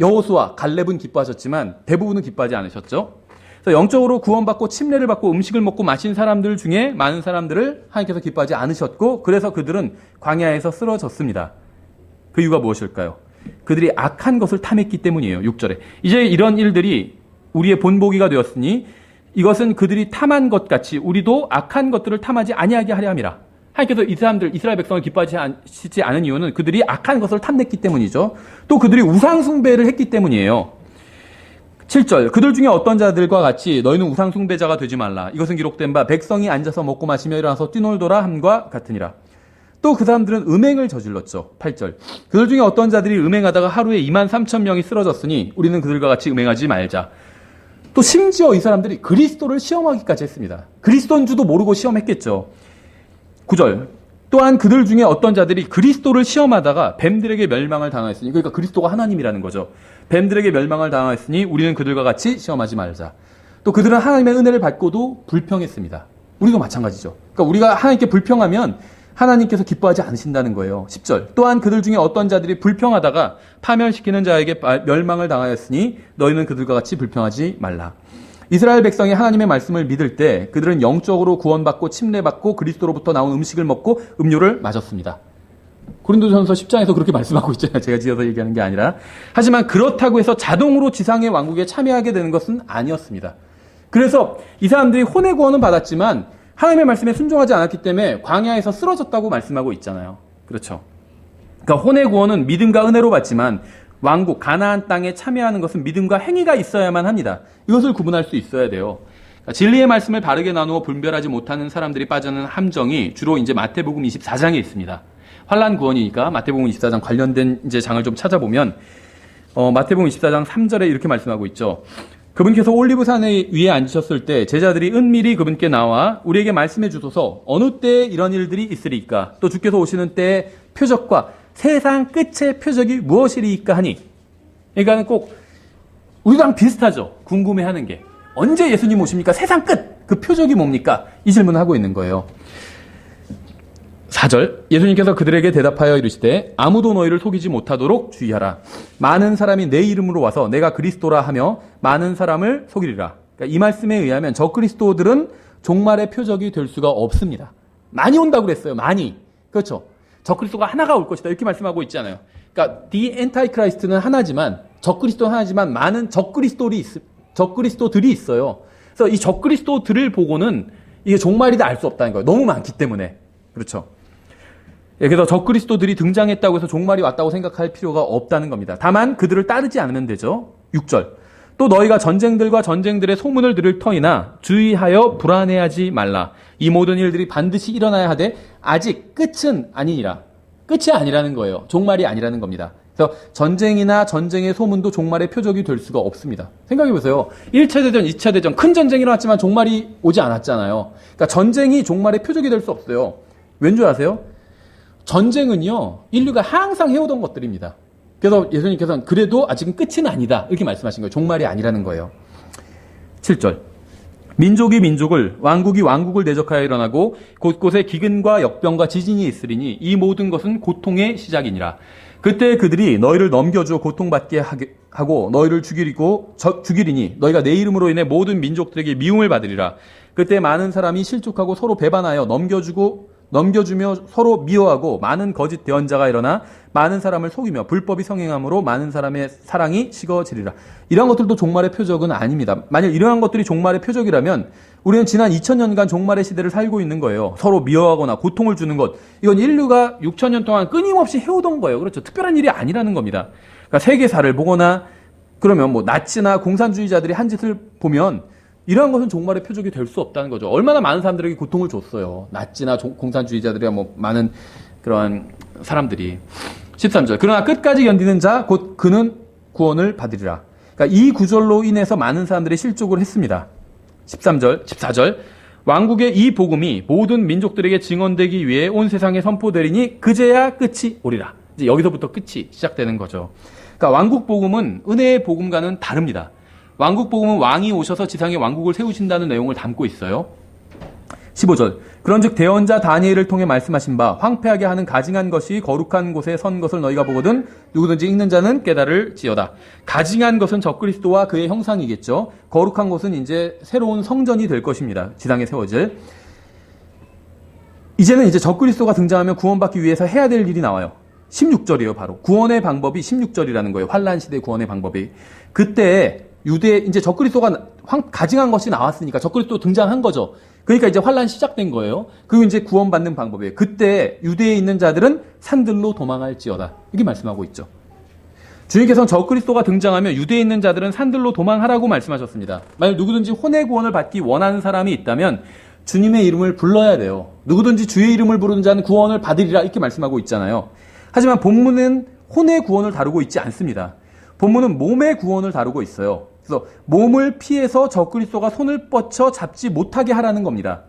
여호수아, 갈렙은 기뻐하셨지만 대부분은 기뻐하지 않으셨죠. 그래서 영적으로 구원받고 침례를 받고 음식을 먹고 마신 사람들 중에 많은 사람들을 하나님께서 기뻐하지 않으셨고 그래서 그들은 광야에서 쓰러졌습니다. 그 이유가 무엇일까요? 그들이 악한 것을 탐했기 때문이에요. 6절에. 이제 이런 일들이 우리의 본보기가 되었으니 이것은 그들이 탐한 것 같이 우리도 악한 것들을 탐하지 아니하게 하려 함이라. 하나님께서 이스라엘 백성을 기뻐하시지 않은 이유는 그들이 악한 것을 탐냈기 때문이죠. 또 그들이 우상 숭배를 했기 때문이에요. 7절. 그들 중에 어떤 자들과 같이 너희는 우상 숭배자가 되지 말라. 이것은 기록된 바 백성이 앉아서 먹고 마시며 일어나서 뛰놀더라 함과 같으니라. 또 그 사람들은 음행을 저질렀죠. 8절. 그들 중에 어떤 자들이 음행하다가 하루에 23,000명이 쓰러졌으니 우리는 그들과 같이 음행하지 말자. 또 심지어 이 사람들이 그리스도를 시험하기까지 했습니다. 그리스도인 줄도 모르고 시험했겠죠. 9절. 또한 그들 중에 어떤 자들이 그리스도를 시험하다가 뱀들에게 멸망을 당하였으니, 그러니까 그리스도가 하나님이라는 거죠. 뱀들에게 멸망을 당하였으니 우리는 그들과 같이 시험하지 말자. 또 그들은 하나님의 은혜를 받고도 불평했습니다. 우리도 마찬가지죠. 그러니까 우리가 하나님께 불평하면 하나님께서 기뻐하지 않으신다는 거예요. 10절. 또한 그들 중에 어떤 자들이 불평하다가 파멸시키는 자에게 멸망을 당하였으니 너희는 그들과 같이 불평하지 말라. 이스라엘 백성이 하나님의 말씀을 믿을 때 그들은 영적으로 구원받고 침례받고 그리스도로부터 나온 음식을 먹고 음료를 마셨습니다. 고린도전서 10장에서 그렇게 말씀하고 있잖아요. 제가 지어서 얘기하는 게 아니라. 하지만 그렇다고 해서 자동으로 지상의 왕국에 참여하게 되는 것은 아니었습니다. 그래서 이 사람들이 혼의 구원은 받았지만 하나님의 말씀에 순종하지 않았기 때문에 광야에서 쓰러졌다고 말씀하고 있잖아요. 그렇죠. 그러니까 혼의 구원은 믿음과 은혜로 받지만 왕국, 가나안 땅에 참여하는 것은 믿음과 행위가 있어야만 합니다. 이것을 구분할 수 있어야 돼요. 그러니까 진리의 말씀을 바르게 나누어 분별하지 못하는 사람들이 빠지는 함정이 주로 이제 마태복음 24장에 있습니다. 환난 구원이니까 마태복음 24장 관련된 이제 장을 좀 찾아보면 마태복음 24장 3절에 이렇게 말씀하고 있죠. 그분께서 올리브산 위에 앉으셨을 때 제자들이 은밀히 그분께 나와 우리에게 말씀해 주소서 어느 때에 이런 일들이 있으리이까 또 주께서 오시는 때의 표적과 세상 끝의 표적이 무엇이리이까 하니 그러니까 꼭 우리랑 비슷하죠. 궁금해하는 게 언제 예수님 오십니까? 세상 끝! 그 표적이 뭡니까? 이 질문을 하고 있는 거예요. 4절 예수님께서 그들에게 대답하여 이르시되 아무도 너희를 속이지 못하도록 주의하라. 많은 사람이 내 이름으로 와서 내가 그리스도라 하며 많은 사람을 속이리라. 그러니까 이 말씀에 의하면 적그리스도들은 종말의 표적이 될 수가 없습니다. 많이 온다고 그랬어요. 많이. 그렇죠. 적그리스도가 하나가 올 것이다. 이렇게 말씀하고 있잖아요. 그러니까 The Antichrist는 하나지만 적그리스도는 하나지만 많은 적그리스도들이 있어요. 그래서 이 적그리스도들을 보고는 이게 종말이다 알 수 없다는 거예요. 너무 많기 때문에. 그렇죠. 그래서 적그리스도들이 등장했다고 해서 종말이 왔다고 생각할 필요가 없다는 겁니다. 다만 그들을 따르지 않으면 되죠. 6절. 또 너희가 전쟁들과 전쟁들의 소문을 들을 터이나 주의하여 불안해하지 말라. 이 모든 일들이 반드시 일어나야 하되 아직 끝은 아니니라. 끝이 아니라는 거예요. 종말이 아니라는 겁니다. 그래서 전쟁이나 전쟁의 소문도 종말의 표적이 될 수가 없습니다. 생각해보세요. 1차 대전, 2차 대전 큰 전쟁이 일어났지만 종말이 오지 않았잖아요. 그러니까 전쟁이 종말의 표적이 될 수 없어요. 왠 줄 아세요? 전쟁은요, 인류가 항상 해오던 것들입니다. 그래서 예수님께서는 그래도 아직은 끝은 아니다. 이렇게 말씀하신 거예요. 종말이 아니라는 거예요. 7절. 민족이 민족을, 왕국이 왕국을 대적하여 일어나고 곳곳에 기근과 역병과 지진이 있으리니 이 모든 것은 고통의 시작이니라. 그때 그들이 너희를 넘겨주어 고통받게 하고 너희를 죽이리니 너희가 내 이름으로 인해 모든 민족들에게 미움을 받으리라. 그때 많은 사람이 실족하고 서로 배반하여 넘겨주며 서로 미워하고 많은 거짓 대언자가 일어나 많은 사람을 속이며 불법이 성행함으로 많은 사람의 사랑이 식어지리라. 이러한 것들도 종말의 표적은 아닙니다. 만약 이러한 것들이 종말의 표적이라면 우리는 지난 2000년간 종말의 시대를 살고 있는 거예요. 서로 미워하거나 고통을 주는 것. 이건 인류가 6000년 동안 끊임없이 해오던 거예요. 그렇죠. 특별한 일이 아니라는 겁니다. 그러니까 세계사를 보거나 그러면 뭐 나치나 공산주의자들이 한 짓을 보면 이러한 것은 종말의 표적이 될 수 없다는 거죠. 얼마나 많은 사람들에게 고통을 줬어요. 나치나 공산주의자들이야 뭐 많은 그러한 사람들이. 13절. 그러나 끝까지 견디는 자 곧 그는 구원을 받으리라. 그러니까 이 구절로 인해서 많은 사람들이 실족을 했습니다. 13절, 14절. 왕국의 이 복음이 모든 민족들에게 증언되기 위해 온 세상에 선포되리니 그제야 끝이 오리라. 이제 여기서부터 끝이 시작되는 거죠. 그러니까 왕국 복음은 은혜의 복음과는 다릅니다. 왕국 복음은 왕이 오셔서 지상에 왕국을 세우신다는 내용을 담고 있어요. 15절. 그런즉 대언자 다니엘을 통해 말씀하신 바 황폐하게 하는 가증한 것이 거룩한 곳에 선 것을 너희가 보거든 누구든지 읽는 자는 깨달을지어다. 가증한 것은 적그리스도와 그의 형상이겠죠. 거룩한 곳은 이제 새로운 성전이 될 것입니다. 지상에 세워질. 이제는 이제 적그리스도가 등장하면 구원받기 위해서 해야 될 일이 나와요. 16절이에요. 바로 구원의 방법이 16절이라는 거예요. 환란 시대 구원의 방법이. 그때 이제 적그리스도가 가증한 것이 나왔으니까 적그리스도 등장한 거죠. 그러니까 이제 환란 시작된 거예요. 그리고 이제 구원받는 방법이에요. 그때 유대에 있는 자들은 산들로 도망할지어다. 이렇게 말씀하고 있죠. 주님께서는 적그리스도가 등장하면 유대에 있는 자들은 산들로 도망하라고 말씀하셨습니다. 만약 누구든지 혼의 구원을 받기 원하는 사람이 있다면 주님의 이름을 불러야 돼요. 누구든지 주의 이름을 부르는 자는 구원을 받으리라 이렇게 말씀하고 있잖아요. 하지만 본문은 혼의 구원을 다루고 있지 않습니다. 본문은 몸의 구원을 다루고 있어요. 그래서 몸을 피해서 적그리스도가 손을 뻗쳐 잡지 못하게 하라는 겁니다.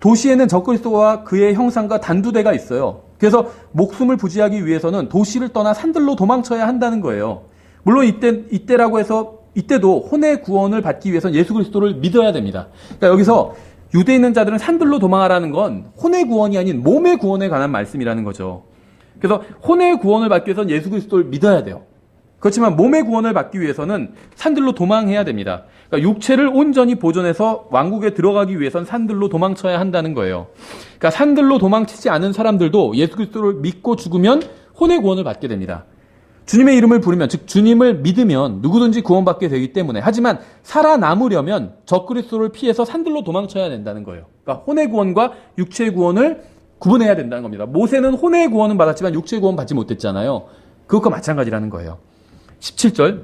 도시에는 적그리스도와 그의 형상과 단두대가 있어요. 그래서 목숨을 부지하기 위해서는 도시를 떠나 산들로 도망쳐야 한다는 거예요. 물론 이때라고 해서 이때도 혼의 구원을 받기 위해서는 예수 그리스도를 믿어야 됩니다. 그러니까 여기서 유대에 있는 자들은 산들로 도망하라는 건 혼의 구원이 아닌 몸의 구원에 관한 말씀이라는 거죠. 그래서 혼의 구원을 받기 위해서는 예수 그리스도를 믿어야 돼요. 그렇지만 몸의 구원을 받기 위해서는 산들로 도망해야 됩니다. 그러니까 육체를 온전히 보존해서 왕국에 들어가기 위해서는 산들로 도망쳐야 한다는 거예요. 그러니까 산들로 도망치지 않은 사람들도 예수 그리스도를 믿고 죽으면 혼의 구원을 받게 됩니다. 주님의 이름을 부르면, 즉 주님을 믿으면 누구든지 구원받게 되기 때문에, 하지만 살아남으려면 적그리스도를 피해서 산들로 도망쳐야 된다는 거예요. 그러니까 혼의 구원과 육체의 구원을 구분해야 된다는 겁니다. 모세는 혼의 구원은 받았지만 육체의 구원 받지 못했잖아요. 그것과 마찬가지라는 거예요. 17절,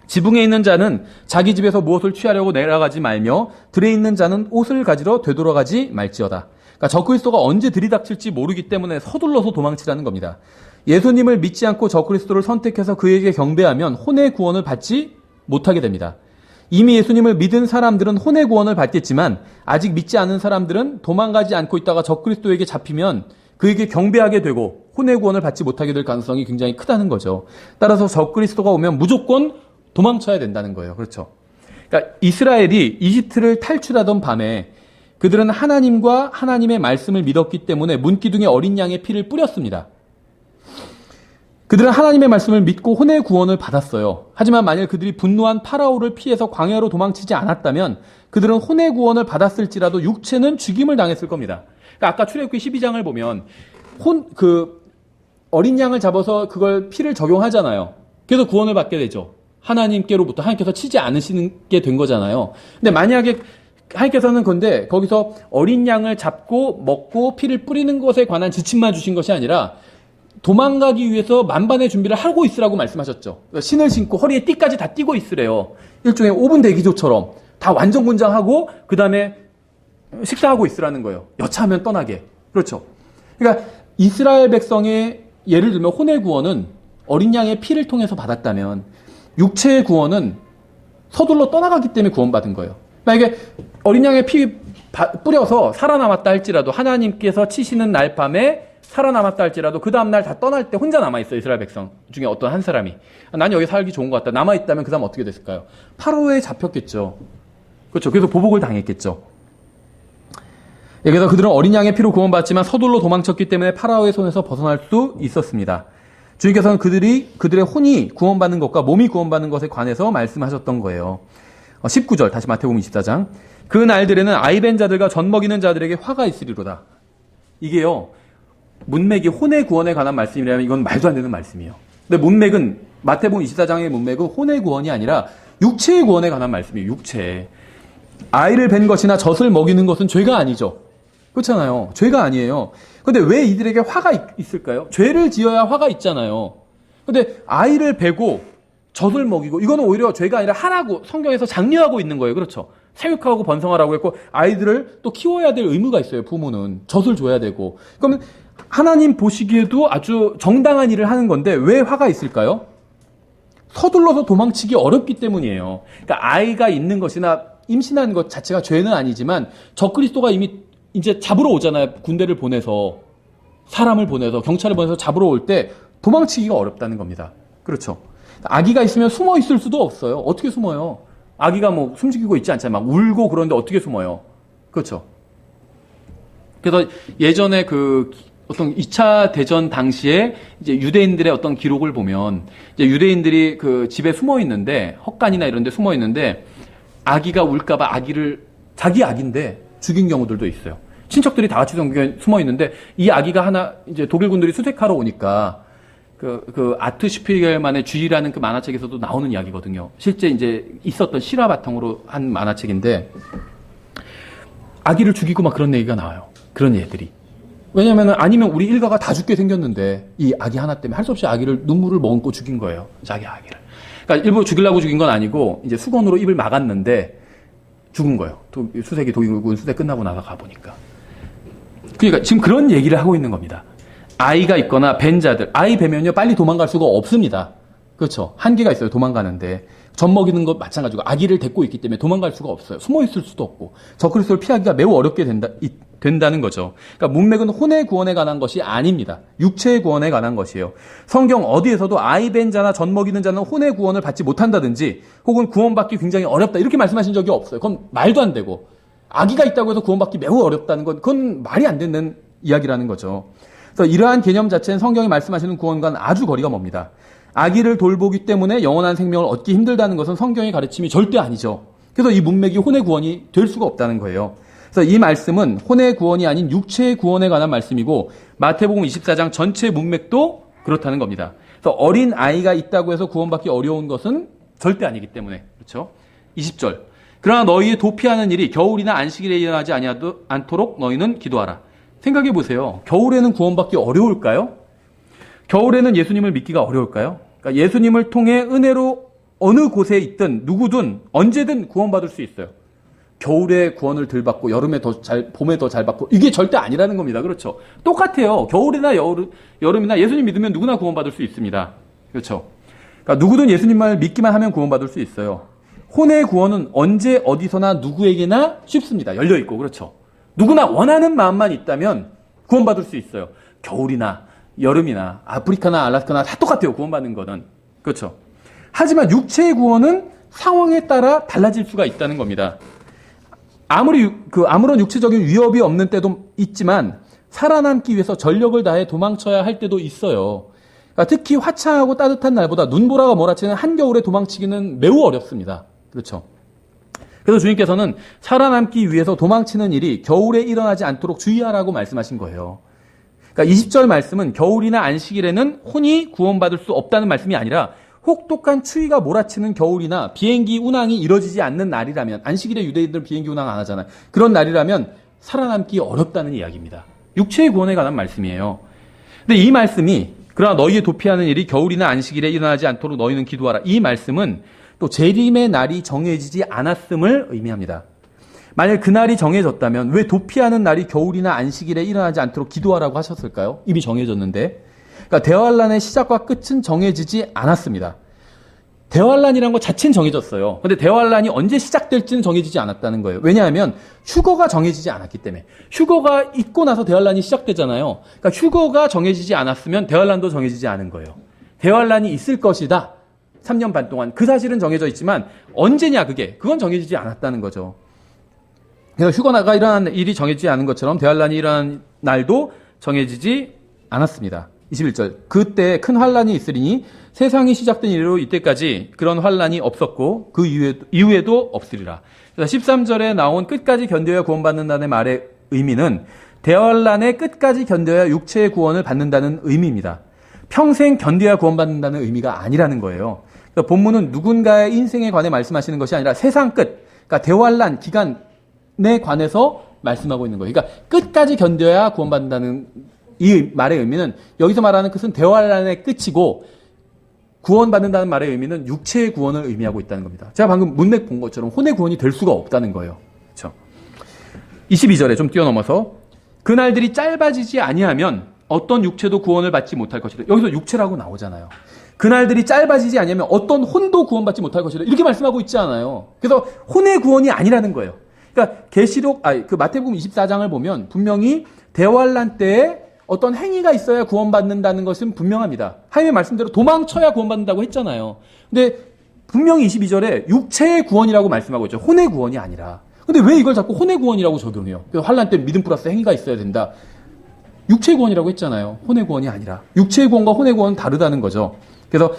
지붕에 있는 자는 자기 집에서 무엇을 취하려고 내려가지 말며 들에 있는 자는 옷을 가지러 되돌아가지 말지어다. 그러니까 적그리스도가 언제 들이닥칠지 모르기 때문에 서둘러서 도망치라는 겁니다. 예수님을 믿지 않고 적그리스도를 선택해서 그에게 경배하면 혼의 구원을 받지 못하게 됩니다. 이미 예수님을 믿은 사람들은 혼의 구원을 받겠지만 아직 믿지 않은 사람들은 도망가지 않고 있다가 적그리스도에게 잡히면 그에게 경배하게 되고 혼의 구원을 받지 못하게 될 가능성이 굉장히 크다는 거죠. 따라서 적그리스도가 오면 무조건 도망쳐야 된다는 거예요. 그렇죠? 그러니까 이스라엘이 이집트를 탈출하던 밤에 그들은 하나님과 하나님의 말씀을 믿었기 때문에 문기둥에 어린 양의 피를 뿌렸습니다. 그들은 하나님의 말씀을 믿고 혼의 구원을 받았어요. 하지만 만일 그들이 분노한 파라오를 피해서 광야로 도망치지 않았다면 그들은 혼의 구원을 받았을지라도 육체는 죽임을 당했을 겁니다. 그러니까 아까 출애굽기 12장을 보면 어린 양을 잡아서 그걸 피를 적용하잖아요. 그래서 구원을 받게 되죠. 하나님께로부터 하나님께서 치지 않으시는 게 된 거잖아요. 근데 만약에 하나님께서는 근데 거기서 어린 양을 잡고 먹고 피를 뿌리는 것에 관한 지침만 주신 것이 아니라 도망가기 위해서 만반의 준비를 하고 있으라고 말씀하셨죠. 신을 신고 허리에 띠까지 다 띠고 있으래요. 일종의 5분 대기조처럼 다 완전 군장하고 그 다음에 식사하고 있으라는 거예요. 여차하면 떠나게. 그렇죠. 그러니까 이스라엘 백성의 예를 들면 혼의 구원은 어린 양의 피를 통해서 받았다면 육체의 구원은 서둘러 떠나갔기 때문에 구원받은 거예요. 만약에 어린 양의 피 뿌려서 살아남았다 할지라도 하나님께서 치시는 날 밤에 살아남았다 할지라도 그 다음날 다 떠날 때 혼자 남아있어요. 이스라엘 백성 중에 어떤 한 사람이. 난 여기 살기 좋은 것 같다. 남아있다면 그 사람 어떻게 됐을까요? 파로에 잡혔겠죠. 그렇죠. 그래서 보복을 당했겠죠. 그래서 그들은 어린 양의 피로 구원받았지만 서둘러 도망쳤기 때문에 파라오의 손에서 벗어날 수 있었습니다. 주님께서는 그들의 혼이 구원받는 것과 몸이 구원받는 것에 관해서 말씀하셨던 거예요. 19절 다시 마태복음 24장. 그 날들에는 아이벤 자들과 젖 먹이는 자들에게 화가 있으리로다. 이게요. 문맥이 혼의 구원에 관한 말씀이라면 이건 말도 안 되는 말씀이에요. 근데 문맥은 마태복음 24장의 문맥은 혼의 구원이 아니라 육체의 구원에 관한 말씀이에요. 육체. 아이를 뵌 것이나 젖을 먹이는 것은 죄가 아니죠. 그렇잖아요. 죄가 아니에요. 근데 왜 이들에게 화가 있을까요? 죄를 지어야 화가 있잖아요. 근데 아이를 베고 젖을 먹이고 이거는 오히려 죄가 아니라 하라고 성경에서 장려하고 있는 거예요. 그렇죠. 사육하고 번성하라고 했고 아이들을 또 키워야 될 의무가 있어요. 부모는 젖을 줘야 되고. 그러면 하나님 보시기에도 아주 정당한 일을 하는 건데 왜 화가 있을까요? 서둘러서 도망치기 어렵기 때문이에요. 그러니까 아이가 있는 것이나 임신하는 것 자체가 죄는 아니지만 적그리스도가 이미 이제 잡으러 오잖아요. 군대를 보내서 사람을 보내서 경찰을 보내서 잡으러 올 때 도망치기가 어렵다는 겁니다. 그렇죠. 아기가 있으면 숨어 있을 수도 없어요. 어떻게 숨어요? 아기가 뭐 숨죽이고 있지 않잖아요. 막 울고 그러는데 어떻게 숨어요? 그렇죠. 그래서 예전에 어떤 2차 대전 당시에 이제 유대인들의 어떤 기록을 보면 이제 유대인들이 그 집에 숨어 있는데 헛간이나 이런 데 숨어 있는데 아기가 울까봐 자기 아기인데 죽인 경우들도 있어요. 친척들이 다 같이 숨어 있는데 이 아기가 하나 이제 독일 군들이 수색하러 오니까 그 아트 슈피겔만의 쥐라는 그 만화책에서도 나오는 이야기거든요. 실제 이제 있었던 실화 바탕으로 한 만화책인데 아기를 죽이고 막 그런 얘기가 나와요. 그런 애들이. 왜냐면은 아니면 우리 일가가 다 죽게 생겼는데 이 아기 하나 때문에 할 수 없이 아기를 눈물을 머금고 죽인 거예요. 자기 아기를. 그러니까 일부러 죽이려고 죽인 건 아니고 이제 수건으로 입을 막았는데 죽은 거예요. 수색이 독일군 수색 끝나고 나서 가보니까. 그러니까 지금 그런 얘기를 하고 있는 겁니다. 아이가 있거나 벤 자들, 아이 뵈면요 빨리 도망갈 수가 없습니다. 그렇죠. 한계가 있어요. 도망가는데. 젖 먹이는 것 마찬가지고 아기를 데리고 있기 때문에 도망갈 수가 없어요. 숨어 있을 수도 없고 적그리스도를 피하기가 매우 어렵게 된다는 거죠. 그러니까 문맥은 혼의 구원에 관한 것이 아닙니다. 육체의 구원에 관한 것이에요. 성경 어디에서도 아이 벤 자나 젖 먹이는 자는 혼의 구원을 받지 못한다든지 혹은 구원받기 굉장히 어렵다 이렇게 말씀하신 적이 없어요. 그건 말도 안 되고 아기가 있다고 해서 구원받기 매우 어렵다는 건 그건 말이 안 되는 이야기라는 거죠. 그래서 이러한 개념 자체는 성경이 말씀하시는 구원과는 아주 거리가 멉니다. 아기를 돌보기 때문에 영원한 생명을 얻기 힘들다는 것은 성경의 가르침이 절대 아니죠. 그래서 이 문맥이 혼의 구원이 될 수가 없다는 거예요. 그래서 이 말씀은 혼의 구원이 아닌 육체의 구원에 관한 말씀이고 마태복음 24장 전체 문맥도 그렇다는 겁니다. 그래서 어린 아이가 있다고 해서 구원받기 어려운 것은 절대 아니기 때문에 그렇죠. 20절 그러나 너희의 도피하는 일이 겨울이나 안식일에 일어나지 않도록 너희는 기도하라. 생각해 보세요. 겨울에는 구원받기 어려울까요? 겨울에는 예수님을 믿기가 어려울까요? 그러니까 예수님을 통해 은혜로 어느 곳에 있든 누구든 언제든 구원받을 수 있어요. 겨울에 구원을 덜 받고 여름에 더 잘, 봄에 더 잘 받고 이게 절대 아니라는 겁니다. 그렇죠? 똑같아요. 겨울이나 여름이나 예수님 믿으면 누구나 구원받을 수 있습니다. 그렇죠? 그러니까 누구든 예수님만 믿기만 하면 구원받을 수 있어요. 혼의 구원은 언제 어디서나 누구에게나 쉽습니다. 열려있고 그렇죠? 누구나 원하는 마음만 있다면 구원받을 수 있어요. 겨울이나 여름이나 아프리카나 알라스카나 다 똑같아요. 구원받는 거는. 그렇죠? 하지만 육체의 구원은 상황에 따라 달라질 수가 있다는 겁니다. 아무런 육체적인 위협이 없는 때도 있지만 살아남기 위해서 전력을 다해 도망쳐야 할 때도 있어요. 그러니까 특히 화창하고 따뜻한 날보다 눈보라가 몰아치는 한겨울에 도망치기는 매우 어렵습니다. 그렇죠? 그래서 주님께서는 살아남기 위해서 도망치는 일이 겨울에 일어나지 않도록 주의하라고 말씀하신 거예요. 그러니까 20절 말씀은 겨울이나 안식일에는 혼이 구원받을 수 없다는 말씀이 아니라 혹독한 추위가 몰아치는 겨울이나 비행기 운항이 이뤄지지 않는 날이라면, 안식일에 유대인들은 비행기 운항 안 하잖아요. 그런 날이라면 살아남기 어렵다는 이야기입니다. 육체의 구원에 관한 말씀이에요. 근데 이 말씀이 그러나 너희의 도피하는 일이 겨울이나 안식일에 일어나지 않도록 너희는 기도하라. 이 말씀은 또 재림의 날이 정해지지 않았음을 의미합니다. 만약 그날이 정해졌다면 왜 도피하는 날이 겨울이나 안식일에 일어나지 않도록 기도하라고 하셨을까요? 이미 정해졌는데. 그러니까 대환란의 시작과 끝은 정해지지 않았습니다. 대환란이라는 것 자체는 정해졌어요. 그런데 대환란이 언제 시작될지는 정해지지 않았다는 거예요. 왜냐하면 휴거가 정해지지 않았기 때문에. 휴거가 있고 나서 대환란이 시작되잖아요. 그러니까 휴거가 정해지지 않았으면 대환란도 정해지지 않은 거예요. 대환란이 있을 것이다. 3년 반 동안. 그 사실은 정해져 있지만 언제냐 그건 정해지지 않았다는 거죠. 그래서 휴거가 일어난 일이 정해지지 않은 것처럼 대환란이 일어난 날도 정해지지 않았습니다. 21절 그때 큰 환란이 있으리니 세상이 시작된 이래로 이때까지 그런 환란이 없었고 그 이후에도 없으리라. 그래서 13절에 나온 끝까지 견뎌야 구원받는다는 말의 의미는 대환란의 끝까지 견뎌야 육체의 구원을 받는다는 의미입니다. 평생 견뎌야 구원받는다는 의미가 아니라는 거예요. 그래서 본문은 누군가의 인생에 관해 말씀하시는 것이 아니라 세상 끝, 그러니까 대환란 기간에 관해서 말씀하고 있는 거예요. 그러니까 끝까지 견뎌야 구원받는다는 이 말의 의미는 여기서 말하는 것은 대환란의 끝이고 구원받는다는 말의 의미는 육체의 구원을 의미하고 있다는 겁니다. 제가 방금 문맥 본 것처럼 혼의 구원이 될 수가 없다는 거예요. 그렇죠? 22절에 좀 뛰어넘어서 그날들이 짧아지지 아니하면 어떤 육체도 구원을 받지 못할 것이다. 여기서 육체라고 나오잖아요. 그날들이 짧아지지 아니하면 어떤 혼도 구원받지 못할 것이다. 이렇게 말씀하고 있지 않아요. 그래서 혼의 구원이 아니라는 거예요. 그러니까 마태복음 24장을 보면 분명히 대환란 때에 어떤 행위가 있어야 구원받는다는 것은 분명합니다. 하나님의 말씀대로 도망쳐야 구원받는다고 했잖아요. 근데 분명히 22절에 육체의 구원이라고 말씀하고 있죠. 혼의 구원이 아니라. 근데 왜 이걸 자꾸 혼의 구원이라고 적용해요? 환란 때 믿음 플러스 행위가 있어야 된다. 육체의 구원이라고 했잖아요. 혼의 구원이 아니라. 육체의 구원과 혼의 구원은 다르다는 거죠. 그래서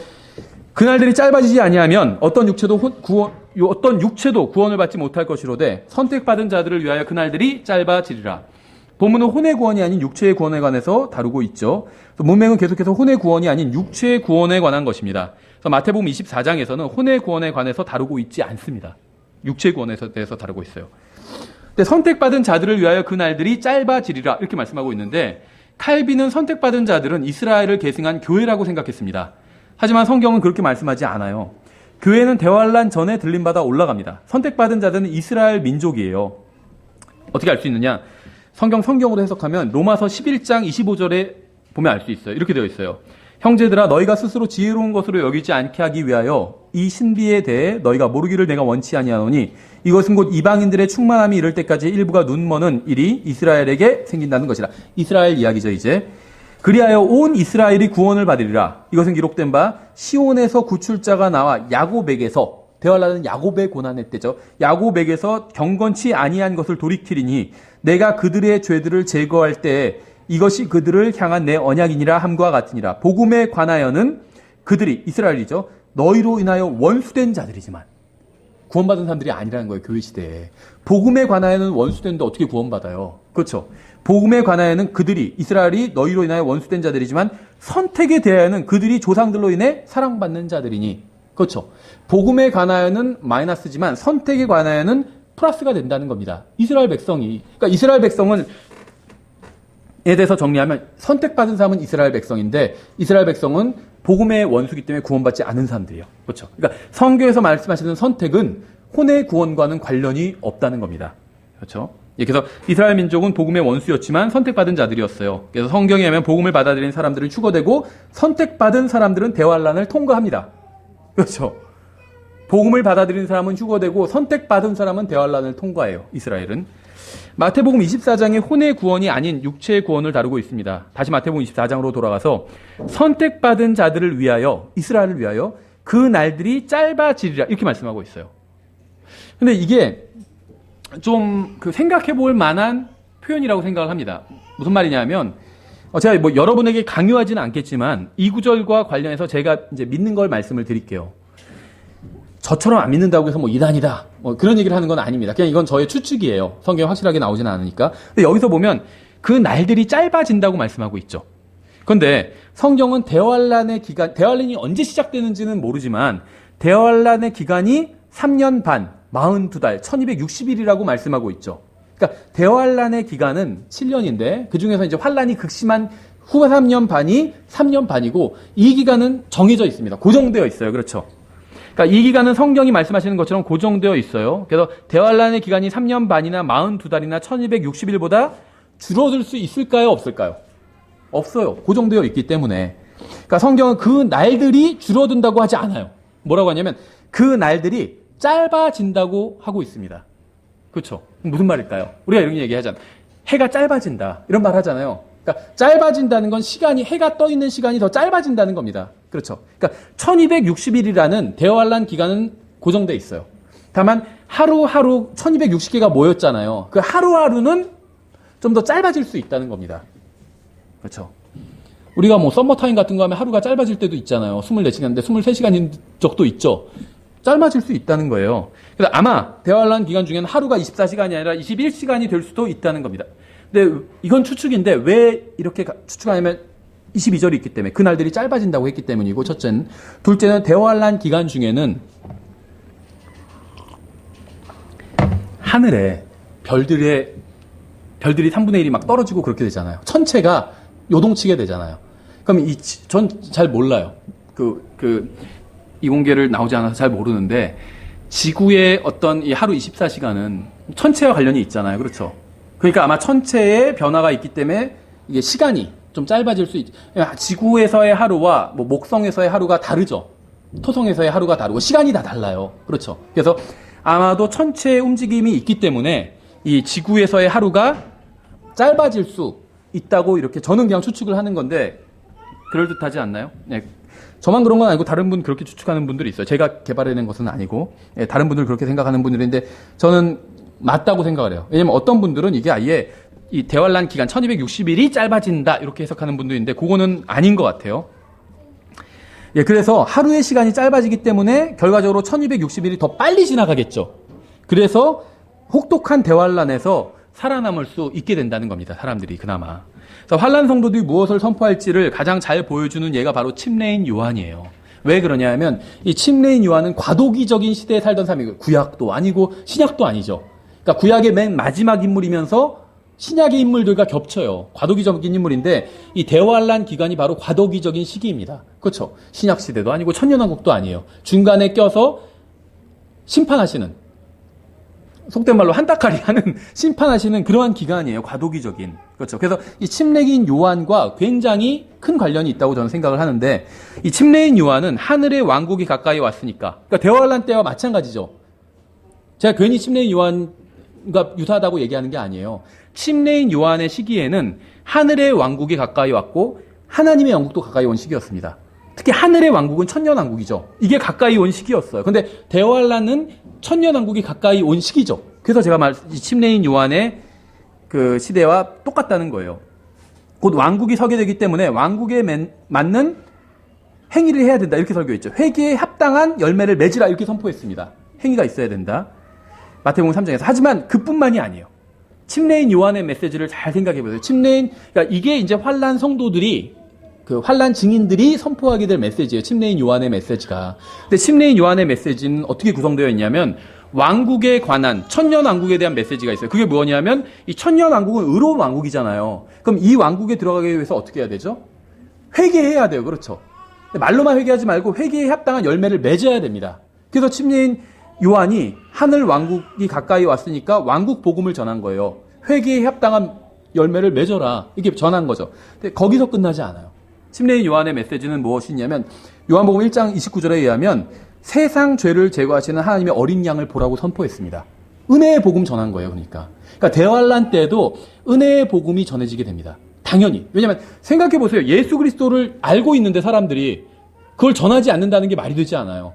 그날들이 짧아지지 아니하면 어떤 육체도 구원을 받지 못할 것이로되 선택받은 자들을 위하여 그날들이 짧아지리라. 본문은 혼의 구원이 아닌 육체의 구원에 관해서 다루고 있죠. 문맥은 계속해서 혼의 구원이 아닌 육체의 구원에 관한 것입니다. 그래서 마태복음 24장에서는 혼의 구원에 관해서 다루고 있지 않습니다. 육체의 구원에 대해서 다루고 있어요. 근데 선택받은 자들을 위하여 그 날들이 짧아지리라 이렇게 말씀하고 있는데 칼빈은 선택받은 자들은 이스라엘을 계승한 교회라고 생각했습니다. 하지만 성경은 그렇게 말씀하지 않아요. 교회는 대환란 전에 들림받아 올라갑니다. 선택받은 자들은 이스라엘 민족이에요. 어떻게 알 수 있느냐? 성경으로 해석하면 로마서 11장 25절에 보면 알 수 있어요. 이렇게 되어 있어요. 형제들아 너희가 스스로 지혜로운 것으로 여기지 않게 하기 위하여 이 신비에 대해 너희가 모르기를 내가 원치 아니하노니 이것은 곧 이방인들의 충만함이 이를 때까지 일부가 눈머는 일이 이스라엘에게 생긴다는 것이라. 이스라엘 이야기죠 이제. 그리하여 온 이스라엘이 구원을 받으리라. 이것은 기록된 바 시온에서 구출자가 나와 야곱에게서 대환란은 야곱의 고난의 때죠. 야곱에게서 경건치 아니한 것을 돌이키리니 내가 그들의 죄들을 제거할 때에 이것이 그들을 향한 내 언약이니라 함과 같으니라. 복음에 관하여는 그들이 이스라엘이죠. 너희로 인하여 원수된 자들이지만 구원받은 사람들이 아니라는 거예요. 교회 시대에. 복음에 관하여는 원수되는데 어떻게 구원받아요? 그렇죠. 복음에 관하여는 그들이 이스라엘이 너희로 인하여 원수된 자들이지만 선택에 대하여는 그들이 조상들로 인해 사랑받는 자들이니. 그렇죠. 복음에 관하여는 마이너스지만 선택에 관하여는 플러스가 된다는 겁니다. 이스라엘 백성이. 그러니까 이스라엘 백성은 에 대해서 정리하면 선택받은 사람은 이스라엘 백성인데 이스라엘 백성은 복음의 원수기 때문에 구원받지 않은 사람들이에요. 그렇죠. 그러니까 성경에서 말씀하시는 선택은 혼의 구원과는 관련이 없다는 겁니다. 그렇죠. 예, 그래서 이스라엘 민족은 복음의 원수였지만 선택받은 자들이었어요. 그래서 성경에 하면 복음을 받아들인 사람들은 휴거되고 선택받은 사람들은 대환란을 통과합니다. 그렇죠. 복음을 받아들인 사람은 휴거되고 선택받은 사람은 대환란을 통과해요. 이스라엘은. 마태복음 24장에 혼의 구원이 아닌 육체의 구원을 다루고 있습니다. 다시 마태복음 24장으로 돌아가서 선택받은 자들을 위하여, 이스라엘을 위하여 그 날들이 짧아지리라 이렇게 말씀하고 있어요. 근데 이게 좀 생각해 볼 만한 표현이라고 생각을 합니다. 무슨 말이냐면 제가 뭐 여러분에게 강요하지는 않겠지만 이 구절과 관련해서 제가 이제 믿는 걸 말씀을 드릴게요. 저처럼 안 믿는다고 해서 뭐 이단이다. 뭐 그런 얘기를 하는 건 아닙니다. 그냥 이건 저의 추측이에요. 성경 확실하게 나오지는 않으니까. 근데 여기서 보면 그 날들이 짧아진다고 말씀하고 있죠. 그런데 성경은 대환란의 기간, 대환란이 언제 시작되는지는 모르지만 대환란의 기간이 3년 반, 42달, 1260일이라고 말씀하고 있죠. 그러니까 대환란의 기간은 7년인데 그 중에서 이제 환란이 극심한 후 3년 반이 3년 반이고 이 기간은 정해져 있습니다. 고정되어 있어요. 그렇죠. 그러니까 이 기간은 성경이 말씀하시는 것처럼 고정되어 있어요. 그래서 대환란의 기간이 3년 반이나 42달이나 1260일보다 줄어들 수 있을까요? 없을까요? 없어요. 고정되어 있기 때문에. 그러니까 성경은 그 날들이 줄어든다고 하지 않아요. 뭐라고 하냐면 그 날들이 짧아진다고 하고 있습니다. 그렇죠? 무슨 말일까요? 우리가 이런 얘기 하잖아요. 해가 짧아진다. 이런 말 하잖아요. 그러니까 짧아진다는 건 시간이, 해가 떠 있는 시간이 더 짧아진다는 겁니다. 그렇죠. 그러니까 1260일이라는 대환란 기간은 고정돼 있어요. 다만 하루하루 1260개가 모였잖아요. 그 하루하루는 좀 더 짧아질 수 있다는 겁니다. 그렇죠. 우리가 뭐 썸머타임 같은 거 하면 하루가 짧아질 때도 있잖아요. 24시간인데 23시간인 적도 있죠. 짧아질 수 있다는 거예요. 그래서 아마 대환란 기간 중에는 하루가 24시간이 아니라 21시간이 될 수도 있다는 겁니다. 근데 이건 추측인데 왜 이렇게 추측하냐면 22절이 있기 때문에 그날들이 짧아진다고 했기 때문이고 첫째는. 둘째는 대환란 기간 중에는 하늘에 별들이 3분의 1이 막 떨어지고 그렇게 되잖아요. 천체가 요동치게 되잖아요. 그럼 전 잘 몰라요. 이공계를 나오지 않아서 잘 모르는데 지구의 어떤 이 하루 24시간은 천체와 관련이 있잖아요. 그렇죠. 그러니까 아마 천체의 변화가 있기 때문에 이게 시간이 좀 짧아질 수 있죠. 지구에서의 하루와 뭐 목성에서의 하루가 다르죠. 토성에서의 하루가 다르고 시간이 다 달라요. 그렇죠. 그래서 아마도 천체의 움직임이 있기 때문에 이 지구에서의 하루가 짧아질 수 있다고 이렇게 저는 그냥 추측을 하는 건데 그럴듯하지 않나요? 네. 저만 그런 건 아니고 다른 분 그렇게 추측하는 분들이 있어요. 제가 개발해낸 것은 아니고 다른 분들 그렇게 생각하는 분들인데 저는 맞다고 생각을 해요. 왜냐면 어떤 분들은 이게 아예 이 대환란 기간 1260일이 짧아진다 이렇게 해석하는 분도 있는데 그거는 아닌 것 같아요. 예, 그래서 하루의 시간이 짧아지기 때문에 결과적으로 1260일이 더 빨리 지나가겠죠. 그래서 혹독한 대환란에서 살아남을 수 있게 된다는 겁니다. 사람들이 그나마. 그래서 환란 성도들이 무엇을 선포할지를 가장 잘 보여주는 예가 바로 침례인 요한이에요. 왜 그러냐 하면 이 침례인 요한은 과도기적인 시대에 살던 사람이고 구약도 아니고 신약도 아니죠. 그러니까 구약의 맨 마지막 인물이면서 신약의 인물들과 겹쳐요. 과도기적인 인물인데 이 대환란 기간이 바로 과도기적인 시기입니다. 그렇죠. 신약 시대도 아니고 천년왕국도 아니에요. 중간에 껴서 심판하시는, 속된 말로 한따까리 하는 심판하시는 그러한 기간이에요. 과도기적인. 그렇죠. 그래서 이 침례인 요한과 굉장히 큰 관련이 있다고 저는 생각을 하는데 이 침례인 요한은 하늘의 왕국이 가까이 왔으니까. 그러니까 대환란 때와 마찬가지죠. 제가 괜히 침례인 요한과 유사하다고 얘기하는 게 아니에요. 침례인 요한의 시기에는 하늘의 왕국이 가까이 왔고 하나님의 영국도 가까이 온 시기였습니다. 특히 하늘의 왕국은 천년왕국이죠. 이게 가까이 온 시기였어요. 근데 대환란은 천년왕국이 가까이 온 시기죠. 그래서 제가 침례인 요한의 그 시대와 똑같다는 거예요. 곧 왕국이 서게 되기 때문에 왕국에 맞는 행위를 해야 된다. 이렇게 설교했죠. 회개에 합당한 열매를 맺으라. 이렇게 선포했습니다. 행위가 있어야 된다. 마태복음 3장에서. 하지만 그뿐만이 아니에요. 침례인 요한의 메시지를 잘 생각해 보세요. 그러니까 이게 이제 환란 성도들이 그 환란 증인들이 선포하게 될 메시지예요. 침례인 요한의 메시지가. 근데 침례인 요한의 메시지는 어떻게 구성되어 있냐면 왕국에 관한 천년 왕국에 대한 메시지가 있어요. 그게 뭐냐면 이 천년 왕국은 의로운 왕국이잖아요. 그럼 이 왕국에 들어가기 위해서 어떻게 해야 되죠? 회개해야 돼요. 그렇죠. 말로만 회개하지 말고 회개에 합당한 열매를 맺어야 됩니다. 그래서 침례인 요한이 하늘 왕국이 가까이 왔으니까 왕국 복음을 전한 거예요. 회개에 합당한 열매를 맺어라. 이렇게 전한 거죠. 근데 거기서 끝나지 않아요. 침례인 요한의 메시지는 무엇이냐면 요한복음 1장 29절에 의하면 세상 죄를 제거하시는 하나님의 어린 양을 보라고 선포했습니다. 은혜의 복음 전한 거예요. 그러니까 대환란 때에도 은혜의 복음이 전해지게 됩니다. 당연히. 왜냐하면 생각해 보세요. 예수 그리스도를 알고 있는데 사람들이 그걸 전하지 않는다는 게 말이 되지 않아요.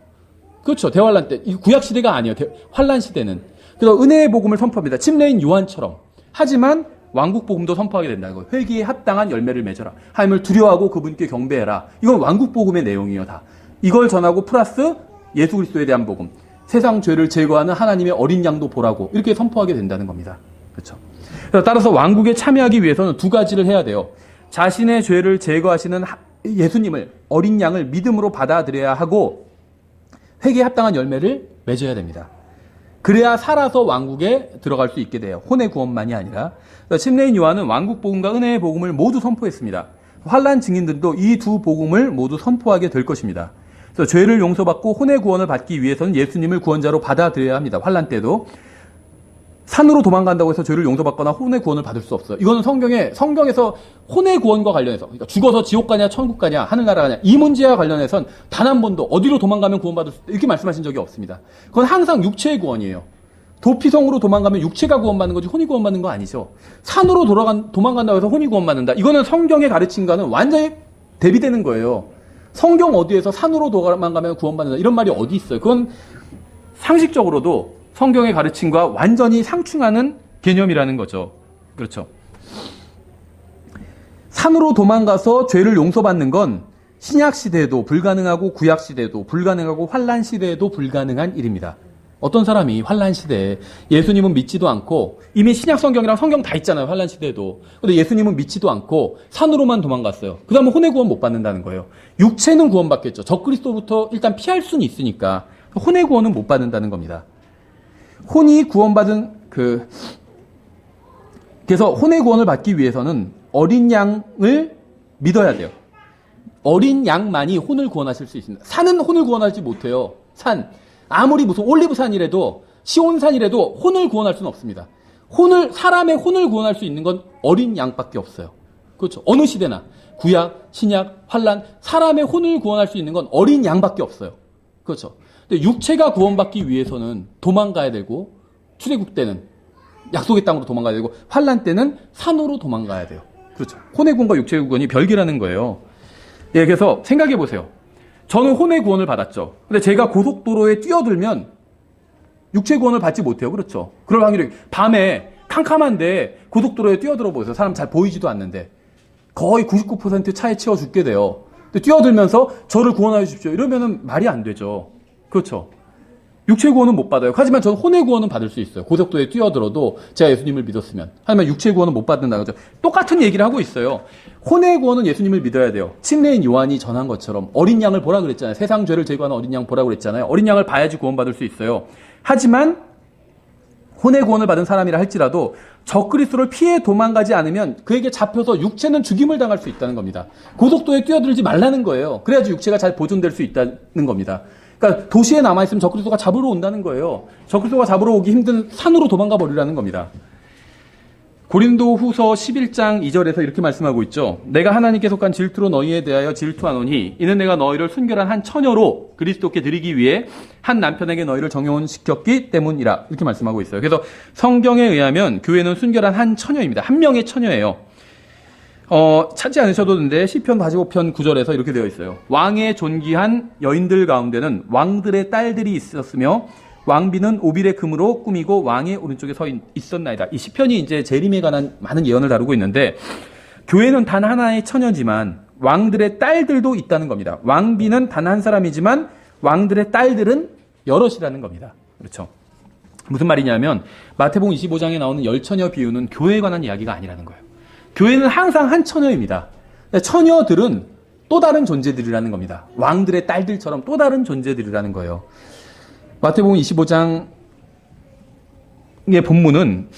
그렇죠. 대환란 때. 이 구약 시대가 아니에요. 환란 시대는. 그래서 은혜의 복음을 선포합니다. 침례인 요한처럼. 하지만 왕국 복음도 선포하게 된다는 거예요. 회개에 합당한 열매를 맺어라. 하나님을 두려워하고 그분께 경배해라. 이건 왕국 복음의 내용이에요. 다. 이걸 전하고 플러스 예수 그리스도에 대한 복음. 세상 죄를 제거하는 하나님의 어린 양도 보라고 이렇게 선포하게 된다는 겁니다. 그렇죠. 그래서 따라서 왕국에 참여하기 위해서는 두 가지를 해야 돼요. 자신의 죄를 제거하시는 예수님을 어린 양을 믿음으로 받아들여야 하고 회개에 합당한 열매를 맺어야 됩니다. 그래야 살아서 왕국에 들어갈 수 있게 돼요. 혼의 구원만이 아니라. 침례인 요한은 왕국 복음과 은혜의 복음을 모두 선포했습니다. 환란 증인들도 이 두 복음을 모두 선포하게 될 것입니다. 그래서 죄를 용서받고 혼의 구원을 받기 위해서는 예수님을 구원자로 받아들여야 합니다. 환란 때도. 산으로 도망간다고 해서 죄를 용서받거나 혼의 구원을 받을 수 없어요. 이거는 성경에서 혼의 구원과 관련해서, 그러니까 죽어서 지옥 가냐, 천국 가냐, 하늘나라 가냐, 이 문제와 관련해서는 단 한 번도 어디로 도망가면 구원받을 수, 이렇게 말씀하신 적이 없습니다. 그건 항상 육체의 구원이에요. 도피성으로 도망가면 육체가 구원받는 거지 혼이 구원받는 거 아니죠. 산으로 도망간다고 해서 혼이 구원받는다. 이거는 성경의 가르침과는 완전히 대비되는 거예요. 성경 어디에서 산으로 도망가면 구원받는다. 이런 말이 어디 있어요. 그건 상식적으로도 성경의 가르침과 완전히 상충하는 개념이라는 거죠. 그렇죠. 산으로 도망가서 죄를 용서받는 건 신약 시대에도 불가능하고 구약 시대에도 불가능하고 환란 시대에도 불가능한 일입니다. 어떤 사람이 환란 시대에 예수님은 믿지도 않고 이미 신약 성경이랑 성경 다 있잖아요. 환란 시대에도. 근데 예수님은 믿지도 않고 산으로만 도망갔어요. 그 다음에 혼의 구원 못 받는다는 거예요. 육체는 구원받겠죠. 적그리스도부터 일단 피할 수는 있으니까 혼의 구원은 못 받는다는 겁니다. 혼이 구원받은 그래서 혼의 구원을 받기 위해서는 어린 양을 믿어야 돼요. 어린 양만이 혼을 구원하실 수 있습니다. 산은 혼을 구원하지 못해요. 아무리 무슨 올리브산이라도 시온산이라도 혼을 구원할 수는 없습니다. 사람의 혼을 구원할 수 있는 건 어린 양밖에 없어요. 그렇죠. 어느 시대나 구약, 신약, 환란 사람의 혼을 구원할 수 있는 건 어린 양밖에 없어요. 그렇죠. 근데 육체가 구원받기 위해서는 도망가야 되고 출애굽 때는 약속의 땅으로 도망가야 되고 환란 때는 산으로 도망가야 돼요. 그렇죠. 혼의 구원과 육체의 구원이 별개라는 거예요. 예, 그래서 생각해 보세요. 저는 혼의 구원을 받았죠. 근데 제가 고속도로에 뛰어들면 육체 구원을 받지 못해요. 그렇죠. 그럴 확률이 밤에 캄캄한데 고속도로에 뛰어들어 보세요. 사람 잘 보이지도 않는데 거의 99% 차에 치워 죽게 돼요. 근데 뛰어들면서 저를 구원하여 주십시오. 이러면은 말이 안 되죠. 그렇죠. 육체 구원은 못 받아요. 하지만 저는 혼의 구원은 받을 수 있어요. 고속도로에 뛰어들어도 제가 예수님을 믿었으면. 하지만 육체 구원은 못 받는다는 거죠. 똑같은 얘기를 하고 있어요. 혼의 구원은 예수님을 믿어야 돼요. 침례인 요한이 전한 것처럼 어린 양을 보라 그랬잖아요. 세상 죄를 제거하는 어린 양 보라 그랬잖아요. 어린 양을 봐야지 구원받을 수 있어요. 하지만 혼의 구원을 받은 사람이라 할지라도 적그리스도를 피해 도망가지 않으면 그에게 잡혀서 육체는 죽임을 당할 수 있다는 겁니다. 고속도로에 뛰어들지 말라는 거예요. 그래야지 육체가 잘 보존될 수 있다는 겁니다. 그러니까 도시에 남아있으면 적그리스도가 잡으러 온다는 거예요. 적그리스도가 잡으러 오기 힘든 산으로 도망가 버리라는 겁니다. 고린도 후서 11장 2절에서 이렇게 말씀하고 있죠. 내가 하나님께 속한 질투로 너희에 대하여 질투하노니 이는 내가 너희를 순결한 한 처녀로 그리스도께 드리기 위해 한 남편에게 너희를 정혼시켰기 때문이라 이렇게 말씀하고 있어요. 그래서 성경에 의하면 교회는 순결한 한 처녀입니다. 한 명의 처녀예요. 찾지 않으셔도 되는데 시편 45편 9절에서 이렇게 되어 있어요. 왕의 존귀한 여인들 가운데는 왕들의 딸들이 있었으며 왕비는 오빌의 금으로 꾸미고 왕의 오른쪽에 서 있었나이다. 이 시편이 이제 재림에 관한 많은 예언을 다루고 있는데 교회는 단 하나의 처녀지만 왕들의 딸들도 있다는 겁니다. 왕비는 단 한 사람이지만 왕들의 딸들은 여럿이라는 겁니다. 그렇죠? 무슨 말이냐면 마태복음 25장에 나오는 열처녀 비유는 교회에 관한 이야기가 아니라는 거예요. 교회는 항상 한 처녀입니다. 처녀들은 또 다른 존재들이라는 겁니다. 왕들의 딸들처럼 또 다른 존재들이라는 거예요. 마태복음 25장의 본문은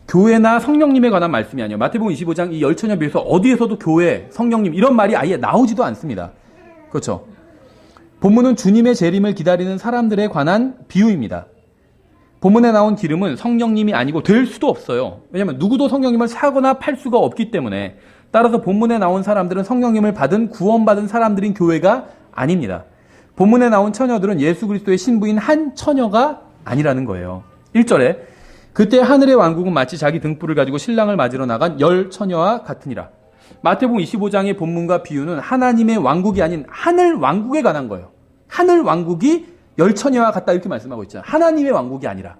교회나 성령님에 관한 말씀이 아니에요. 마태복음 25장 이 열처녀 비유에서 어디에서도 교회, 성령님 이런 말이 아예 나오지도 않습니다. 그렇죠? 본문은 주님의 재림을 기다리는 사람들에 관한 비유입니다. 본문에 나온 기름은 성령님이 아니고 될 수도 없어요. 왜냐하면 누구도 성령님을 사거나 팔 수가 없기 때문에. 따라서 본문에 나온 사람들은 성령님을 받은 구원받은 사람들인 교회가 아닙니다. 본문에 나온 처녀들은 예수 그리스도의 신부인 한 처녀가 아니라는 거예요. 1절에 그때 하늘의 왕국은 마치 자기 등불을 가지고 신랑을 맞으러 나간 열 처녀와 같으니라. 마태복음 25장의 본문과 비유는 하나님의 왕국이 아닌 하늘 왕국에 관한 거예요. 하늘 왕국이 열 처녀와 같다 이렇게 말씀하고 있잖아요. 하나님의 왕국이 아니라.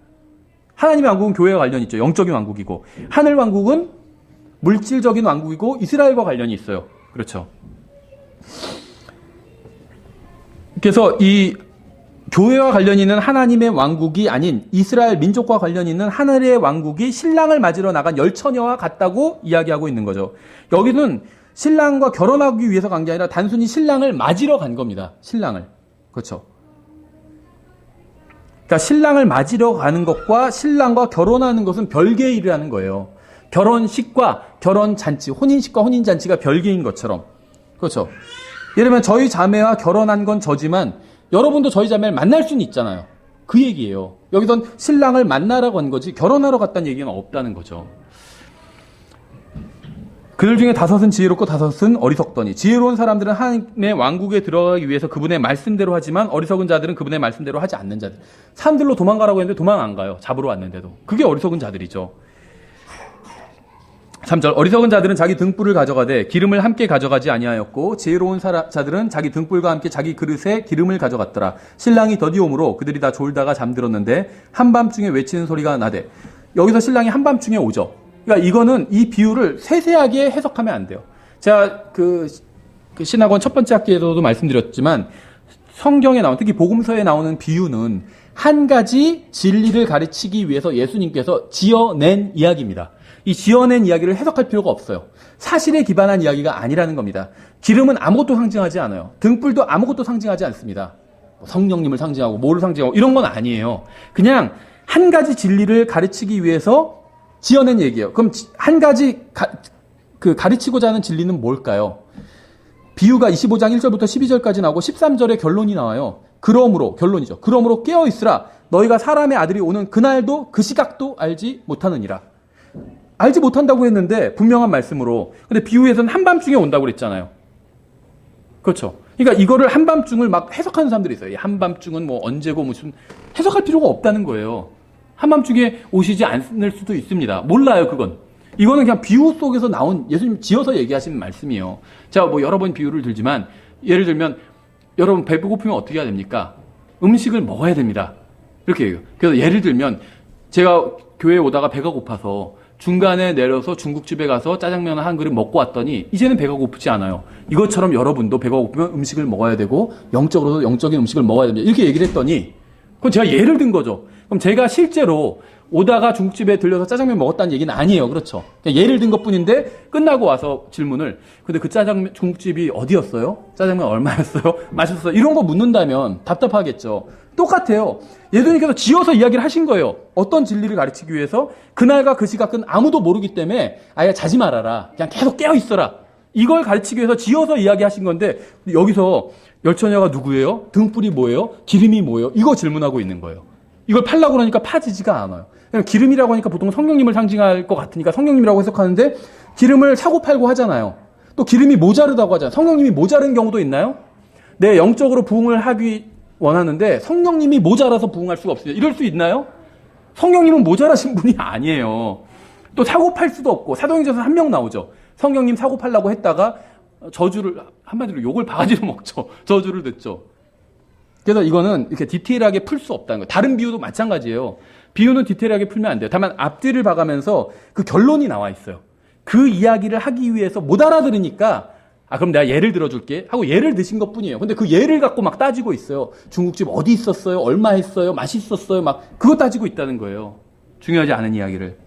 하나님의 왕국은 교회와 관련이 있죠. 영적인 왕국이고. 하늘 왕국은 물질적인 왕국이고 이스라엘과 관련이 있어요. 그렇죠. 그래서 이 교회와 관련이 있는 하나님의 왕국이 아닌 이스라엘 민족과 관련이 있는 하늘의 왕국이 신랑을 맞으러 나간 열 처녀와 같다고 이야기하고 있는 거죠. 여기는 신랑과 결혼하기 위해서 간 게 아니라 단순히 신랑을 맞으러 간 겁니다. 신랑을. 그렇죠. 그러니까 신랑을 맞으러 가는 것과 신랑과 결혼하는 것은 별개의 일이라는 거예요. 결혼식과 결혼잔치, 혼인식과 혼인잔치가 별개인 것처럼. 그렇죠. 예를 들면 저희 자매와 결혼한 건 저지만 여러분도 저희 자매를 만날 수는 있잖아요. 그 얘기예요. 여기선 신랑을 만나러 간 거지 결혼하러 갔다는 얘기는 없다는 거죠. 그들 중에 5은 지혜롭고 5은 어리석더니 지혜로운 사람들은 하나님의 왕국에 들어가기 위해서 그분의 말씀대로 하지만 어리석은 자들은 그분의 말씀대로 하지 않는 자들. 산들로 도망가라고 했는데 도망 안 가요. 잡으러 왔는데도. 그게 어리석은 자들이죠. 3절 어리석은 자들은 자기 등불을 가져가되 기름을 함께 가져가지 아니하였고 지혜로운 자들은 자기 등불과 함께 자기 그릇에 기름을 가져갔더라. 신랑이 더디오므로 그들이 다 졸다가 잠들었는데 한밤중에 외치는 소리가 나되. 여기서 신랑이 한밤중에 오죠. 그러니까 이거는 이 비유를 세세하게 해석하면 안 돼요. 제가 그 신학원 첫 번째 학기에서도 말씀드렸지만 성경에 나온 특히 복음서에 나오는 비유는 한 가지 진리를 가르치기 위해서 예수님께서 지어낸 이야기입니다. 이 지어낸 이야기를 해석할 필요가 없어요. 사실에 기반한 이야기가 아니라는 겁니다. 기름은 아무것도 상징하지 않아요. 등불도 아무것도 상징하지 않습니다. 성령님을 상징하고 뭐를 상징하고 이런 건 아니에요. 그냥 한 가지 진리를 가르치기 위해서 지어낸 얘기예요. 그럼 한 가지 가르치고자 하는 진리는 뭘까요? 비유가 25장 1절부터 12절까지 나오고 13절에 결론이 나와요. 그러므로 결론이죠. 그러므로 깨어 있으라. 너희가 사람의 아들이 오는 그날도 그 시각도 알지 못하느니라. 알지 못한다고 했는데 분명한 말씀으로. 근데 비유에서는 한밤중에 온다고 그랬잖아요. 그렇죠. 그러니까 이거를 한밤중을 막 해석하는 사람들이 있어요. 한밤중은 뭐 언제고 무슨 해석할 필요가 없다는 거예요. 한밤중에 오시지 않을 수도 있습니다. 몰라요, 그건. 이거는 그냥 비유 속에서 나온 예수님 지어서 얘기하시는 말씀이에요. 제가 뭐 여러 번 비유를 들지만 예를 들면 여러분 배고프면 어떻게 해야 됩니까? 음식을 먹어야 됩니다. 이렇게 얘기해요. 그래서 예를 들면 제가 교회에 오다가 배가 고파서 중간에 내려서 중국집에 가서 짜장면 한 그릇 먹고 왔더니 이제는 배가 고프지 않아요. 이것처럼 여러분도 배가 고프면 음식을 먹어야 되고 영적으로도 영적인 음식을 먹어야 됩니다. 이렇게 얘기를 했더니 그건 제가 예를 든 거죠. 그럼 제가 실제로 오다가 중국집에 들려서 짜장면 먹었다는 얘기는 아니에요. 그렇죠? 그냥 예를 든 것뿐인데 끝나고 와서 질문을 근데 그 짜장면 중국집이 어디였어요? 짜장면 얼마였어요? 맛있었어요? 이런 거 묻는다면 답답하겠죠. 똑같아요. 예수님께서 지어서 이야기를 하신 거예요. 어떤 진리를 가르치기 위해서 그날과 그 시각은 아무도 모르기 때문에 아예 자지 말아라. 그냥 계속 깨어 있어라. 이걸 가르치기 위해서 지어서 이야기하신 건데 여기서 열처녀가 누구예요? 등불이 뭐예요? 기름이 뭐예요? 이거 질문하고 있는 거예요. 이걸 팔라고 그러니까 파지지가 않아요. 기름이라고 하니까 보통 성령님을 상징할 것 같으니까 성령님이라고 해석하는데 기름을 사고 팔고 하잖아요. 또 기름이 모자르다고 하잖아요. 성령님이 모자른 경우도 있나요? 내 영적으로 부흥을 하기 원하는데 성령님이 모자라서 부흥할 수가 없어요. 이럴 수 있나요? 성령님은 모자라신 분이 아니에요. 또 사고 팔 수도 없고 사도행전에서 한 명 나오죠. 성령님 사고 팔라고 했다가 저주를, 한마디로 욕을 바가지로 먹죠. 저주를 듣죠. 그래서 이거는 이렇게 디테일하게 풀 수 없다는 거예요. 다른 비유도 마찬가지예요. 비유는 디테일하게 풀면 안 돼요. 다만 앞뒤를 봐가면서 그 결론이 나와 있어요. 그 이야기를 하기 위해서 못 알아들으니까 그럼 내가 예를 들어줄게 하고 예를 드신 것뿐이에요. 근데 그 예를 갖고 막 따지고 있어요. 중국집 어디 있었어요? 얼마 했어요? 맛있었어요? 막 그거 따지고 있다는 거예요. 중요하지 않은 이야기를.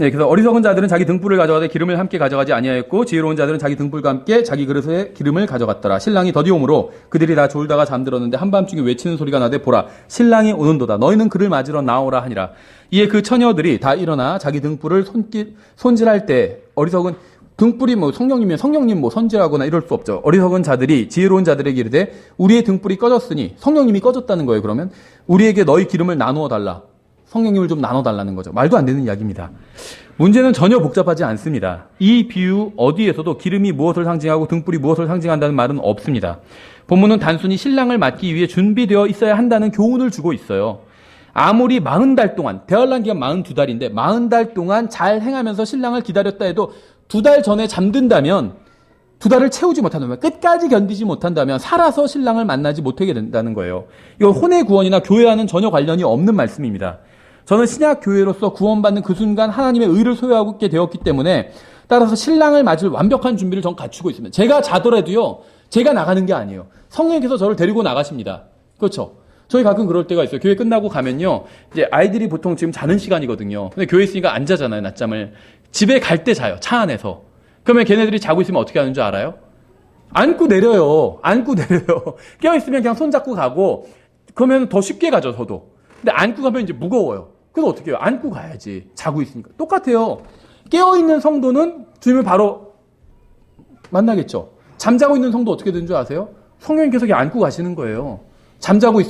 그래서 어리석은 자들은 자기 등불을 가져가되 기름을 함께 가져가지 아니하였고 지혜로운 자들은 자기 등불과 함께 자기 그릇에 기름을 가져갔더라. 신랑이 더디 오므로 그들이 다 졸다가 잠들었는데 한밤중에 외치는 소리가 나되 보라 신랑이 오는도다. 너희는 그를 맞으러 나오라 하니라. 이에 그 처녀들이 다 일어나 자기 등불을 손질할 때 어리석은 등불이 성령님이면 성령님 손질하거나 이럴 수 없죠. 어리석은 자들이 지혜로운 자들에게 이르되 우리의 등불이 꺼졌으니 성령님이 꺼졌다는 거예요. 그러면 우리에게 너희 기름을 나누어 달라. 성령님을 좀 나눠달라는 거죠. 말도 안 되는 이야기입니다. 문제는 전혀 복잡하지 않습니다. 이 비유 어디에서도 기름이 무엇을 상징하고 등불이 무엇을 상징한다는 말은 없습니다. 본문은 단순히 신랑을 맞기 위해 준비되어 있어야 한다는 교훈을 주고 있어요. 아무리 40달 동안, 대환란 기간 42달인데 40달 동안 잘 행하면서 신랑을 기다렸다 해도 2달 전에 잠든다면 2달을 채우지 못한다면, 끝까지 견디지 못한다면 살아서 신랑을 만나지 못하게 된다는 거예요. 이건 혼의 구원이나 교회와는 전혀 관련이 없는 말씀입니다. 저는 신약 교회로서 구원받는 그 순간 하나님의 의를 소유하게 되었기 때문에 따라서 신랑을 맞을 완벽한 준비를 전 갖추고 있습니다. 제가 자더라도요, 제가 나가는 게 아니에요. 성령께서 저를 데리고 나가십니다. 그렇죠? 저희 가끔 그럴 때가 있어요. 교회 끝나고 가면요, 이제 아이들이 보통 지금 자는 시간이거든요. 근데 교회 있으니까 안 자잖아요, 낮잠을. 집에 갈 때 자요, 차 안에서. 그러면 걔네들이 자고 있으면 어떻게 하는 줄 알아요? 안고 내려요. 깨어있으면 그냥 손잡고 가고, 그러면 더 쉽게 가죠, 저도. 근데 안고 가면 이제 무거워요. 그래서 어떻게 해요? 안고 가야지. 자고 있으니까. 똑같아요. 깨어있는 성도는 주님을 바로 만나겠죠. 잠자고 있는 성도 어떻게 되는 줄 아세요? 성령님께서 그냥 안고 가시는 거예요. 잠자고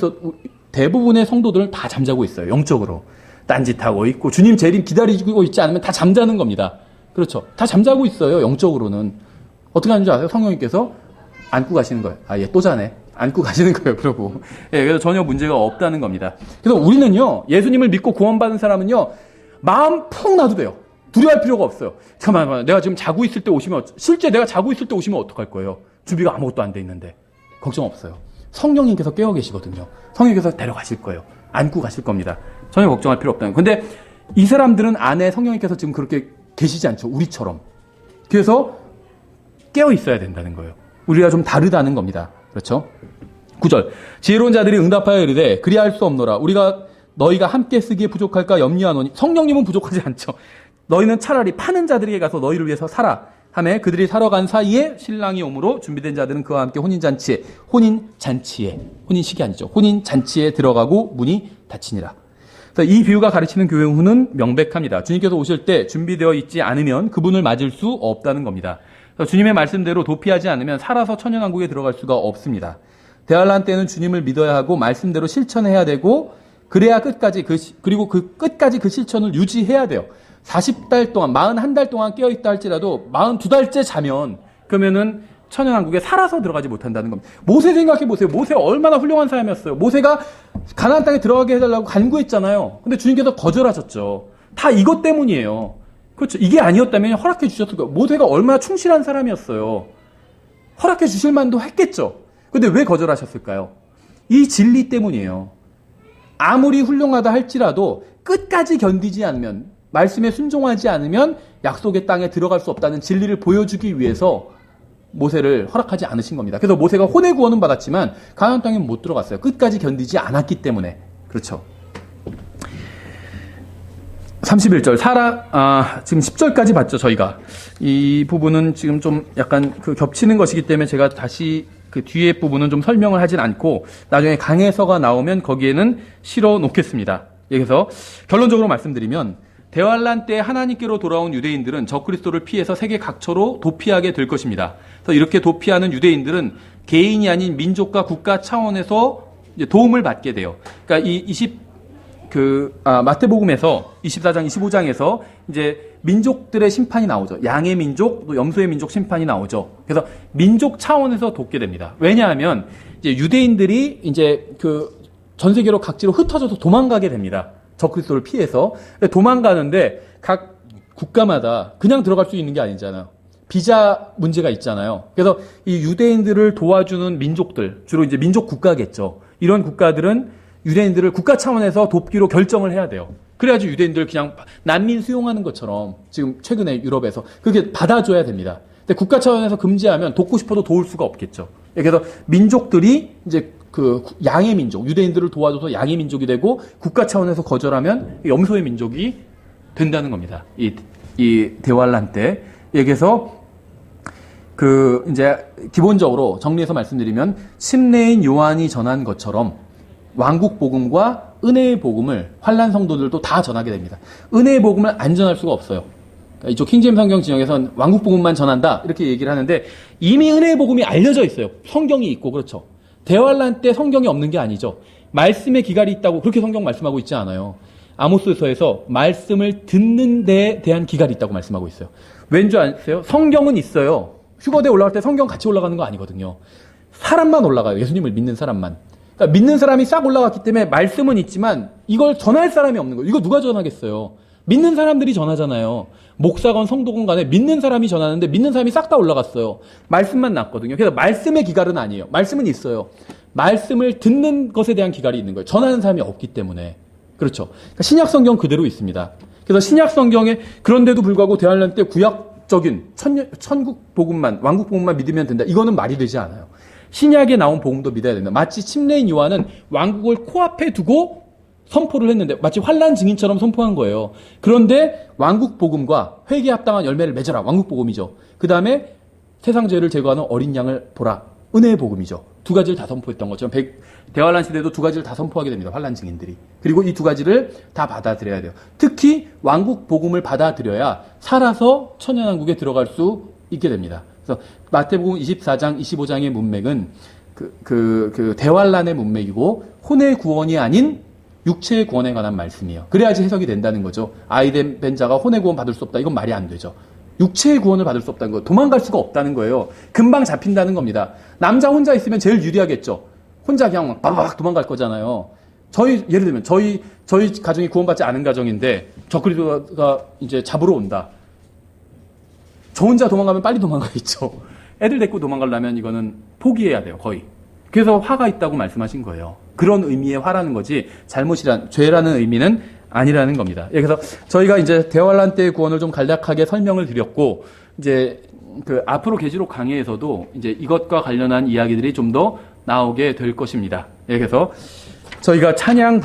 대부분의 성도들은 다 잠자고 있어요. 영적으로. 딴짓하고 있고, 주님 재림 기다리고 있지 않으면 다 잠자는 겁니다. 그렇죠. 다 잠자고 있어요. 영적으로는. 어떻게 하는 줄 아세요? 성령님께서 안고 가시는 거예요. 얘 또 자네. 안고 가시는 거예요. 그러고. 그래서 전혀 문제가 없다는 겁니다. 그래서 우리는요, 예수님을 믿고 구원받은 사람은요, 마음 푹 놔도 돼요. 두려워할 필요가 없어요. 잠깐만, 내가 지금 자고 있을 때 오시면, 실제 내가 자고 있을 때 오시면 어떡할 거예요? 준비가 아무것도 안 돼 있는데. 걱정 없어요. 성령님께서 깨어 계시거든요. 성령님께서 데려가실 거예요. 안고 가실 겁니다. 전혀 걱정할 필요 없다는 거예요. 근데 이 사람들은 안에 성령님께서 지금 그렇게 계시지 않죠. 우리처럼. 그래서 깨어 있어야 된다는 거예요. 우리가 좀 다르다는 겁니다. 그렇죠? 9절. 지혜로운 자들이 응답하여 이르되 그리할 수 없노라. 너희가 함께 쓰기에 부족할까 염려하노니. 성령님은 부족하지 않죠. 너희는 차라리 파는 자들에게 가서 너희를 위해서 사라 하매 그들이 사러 간 사이에 신랑이 오므로 준비된 자들은 그와 함께 혼인잔치에 혼인식이 아니죠. 혼인잔치에 들어가고 문이 닫히니라. 그래서 이 비유가 가르치는 교훈은 명백합니다. 주님께서 오실 때 준비되어 있지 않으면 그분을 맞을 수 없다는 겁니다. 주님의 말씀대로 도피하지 않으면 살아서 천연왕국에 들어갈 수가 없습니다. 대환란 때는 주님을 믿어야 하고 말씀대로 실천해야 되고 그래야 끝까지 끝까지 그 실천을 유지해야 돼요. 40달 동안 41달 동안 깨어있다 할지라도 42달째 자면 그러면은 천연왕국에 살아서 들어가지 못한다는 겁니다. 모세 생각해 보세요. 모세 얼마나 훌륭한 사람이었어요. 모세가 가나안 땅에 들어가게 해달라고 간구했잖아요. 근데 주님께서 거절하셨죠. 다 이것 때문이에요. 그렇죠. 이게 아니었다면 허락해 주셨을 거예요. 모세가 얼마나 충실한 사람이었어요. 허락해 주실 만도 했겠죠. 근데 왜 거절하셨을까요? 이 진리 때문이에요. 아무리 훌륭하다 할지라도 끝까지 견디지 않으면, 말씀에 순종하지 않으면 약속의 땅에 들어갈 수 없다는 진리를 보여주기 위해서 모세를 허락하지 않으신 겁니다. 그래서 모세가 혼의 구원은 받았지만 가나안 땅에 못 들어갔어요. 끝까지 견디지 않았기 때문에. 그렇죠. 31절 지금 10절까지 봤죠, 저희가. 이 부분은 지금 좀 약간 겹치는 것이기 때문에 제가 다시 그 뒤에 부분은 좀 설명을 하진 않고 나중에 강해서가 나오면 거기에는 실어 놓겠습니다. 그래서 결론적으로 말씀드리면 대환란 때 하나님께로 돌아온 유대인들은 적그리스도를 피해서 세계 각처로 도피하게 될 것입니다. 그래서 이렇게 도피하는 유대인들은 개인이 아닌 민족과 국가 차원에서 이제 도움을 받게 돼요. 그러니까 마태복음에서 24장, 25장에서 이제 민족들의 심판이 나오죠. 양의 민족, 또 염소의 민족 심판이 나오죠. 그래서 민족 차원에서 돕게 됩니다. 왜냐하면 이제 유대인들이 이제 전 세계로 각지로 흩어져서 도망가게 됩니다. 적그리스도를 피해서 도망가는데 각 국가마다 그냥 들어갈 수 있는 게 아니잖아요. 비자 문제가 있잖아요. 그래서 이 유대인들을 도와주는 민족들, 주로 이제 민족 국가겠죠. 이런 국가들은 유대인들을 국가 차원에서 돕기로 결정을 해야 돼요. 그래야지 유대인들 그냥 난민 수용하는 것처럼 지금 최근에 유럽에서 그렇게 받아줘야 됩니다. 근데 국가 차원에서 금지하면 돕고 싶어도 도울 수가 없겠죠. 그래서 민족들이 이제 그 양의 민족, 유대인들을 도와줘서 양의 민족이 되고 국가 차원에서 거절하면 염소의 민족이 된다는 겁니다. 이 대환란 때. 그래서 그 이제 기본적으로 정리해서 말씀드리면 침례인 요한이 전한 것처럼 왕국 복음과 은혜의 복음을 환란 성도들도 다 전하게 됩니다. 은혜의 복음을 안 전할 수가 없어요. 그러니까 이쪽 킹제임 성경 진영에서는 왕국 복음만 전한다 이렇게 얘기를 하는데 이미 은혜의 복음이 알려져 있어요. 성경이 있고 그렇죠. 대환란 때 성경이 없는 게 아니죠. 말씀의 기갈이 있다고 그렇게 성경 말씀하고 있지 않아요. 아모스서에서 말씀을 듣는 데에 대한 기갈이 있다고 말씀하고 있어요. 왠 줄 아세요? 성경은 있어요. 휴거대에 올라갈 때 성경 같이 올라가는 거 아니거든요. 사람만 올라가요. 예수님을 믿는 사람만. 그러니까 믿는 사람이 싹 올라갔기 때문에 말씀은 있지만 이걸 전할 사람이 없는 거예요. 이거 누가 전하겠어요? 믿는 사람들이 전하잖아요. 목사건 성도건 간에 믿는 사람이 전하는데 믿는 사람이 싹 다 올라갔어요. 말씀만 났거든요. 그래서 말씀의 기갈은 아니에요. 말씀은 있어요. 말씀을 듣는 것에 대한 기갈이 있는 거예요. 전하는 사람이 없기 때문에. 그렇죠. 그러니까 신약 성경 그대로 있습니다. 그래서 신약 성경에 그런데도 불구하고 대환란 때 구약적인 천국 복음만, 왕국 복음만 믿으면 된다. 이거는 말이 되지 않아요. 신약에 나온 복음도 믿어야 된다. 마치 침례인 요한은 왕국을 코앞에 두고 선포를 했는데 마치 환란 증인처럼 선포한 거예요. 그런데 왕국 복음과 회개에 합당한 열매를 맺어라. 왕국 복음이죠. 그 다음에 세상 죄를 제거하는 어린 양을 보라. 은혜의 복음이죠. 두 가지를 다 선포했던 것처럼 대환란 시대도 두 가지를 다 선포하게 됩니다. 환란 증인들이. 그리고 이 두 가지를 다 받아들여야 돼요. 특히 왕국 복음을 받아들여야 살아서 천년왕국에 들어갈 수 있게 됩니다. 그래서 마태복음 24장, 25장의 문맥은 그 대환란의 문맥이고 혼의 구원이 아닌 육체의 구원에 관한 말씀이에요. 그래야지 해석이 된다는 거죠. 아이된 자가 혼의 구원 받을 수 없다. 이건 말이 안 되죠. 육체의 구원을 받을 수 없다는 거, 도망갈 수가 없다는 거예요. 금방 잡힌다는 겁니다. 남자 혼자 있으면 제일 유리하겠죠. 혼자 그냥 막 도망갈 거잖아요. 예를 들면 저희 가정이 구원받지 않은 가정인데 적그리스도가 이제 잡으러 온다. 저 혼자 도망가면 빨리 도망가겠죠. 애들 데리고 도망가려면 이거는 포기해야 돼요, 거의. 그래서 화가 있다고 말씀하신 거예요. 그런 의미의 화라는 거지 죄라는 의미는 아니라는 겁니다. 그래서 저희가 이제 대환란 때의 구원을 좀 간략하게 설명을 드렸고 이제 그 앞으로 계시록 강의에서도 이제 이것과 관련한 이야기들이 좀 더 나오게 될 것입니다. 그래서 저희가 찬양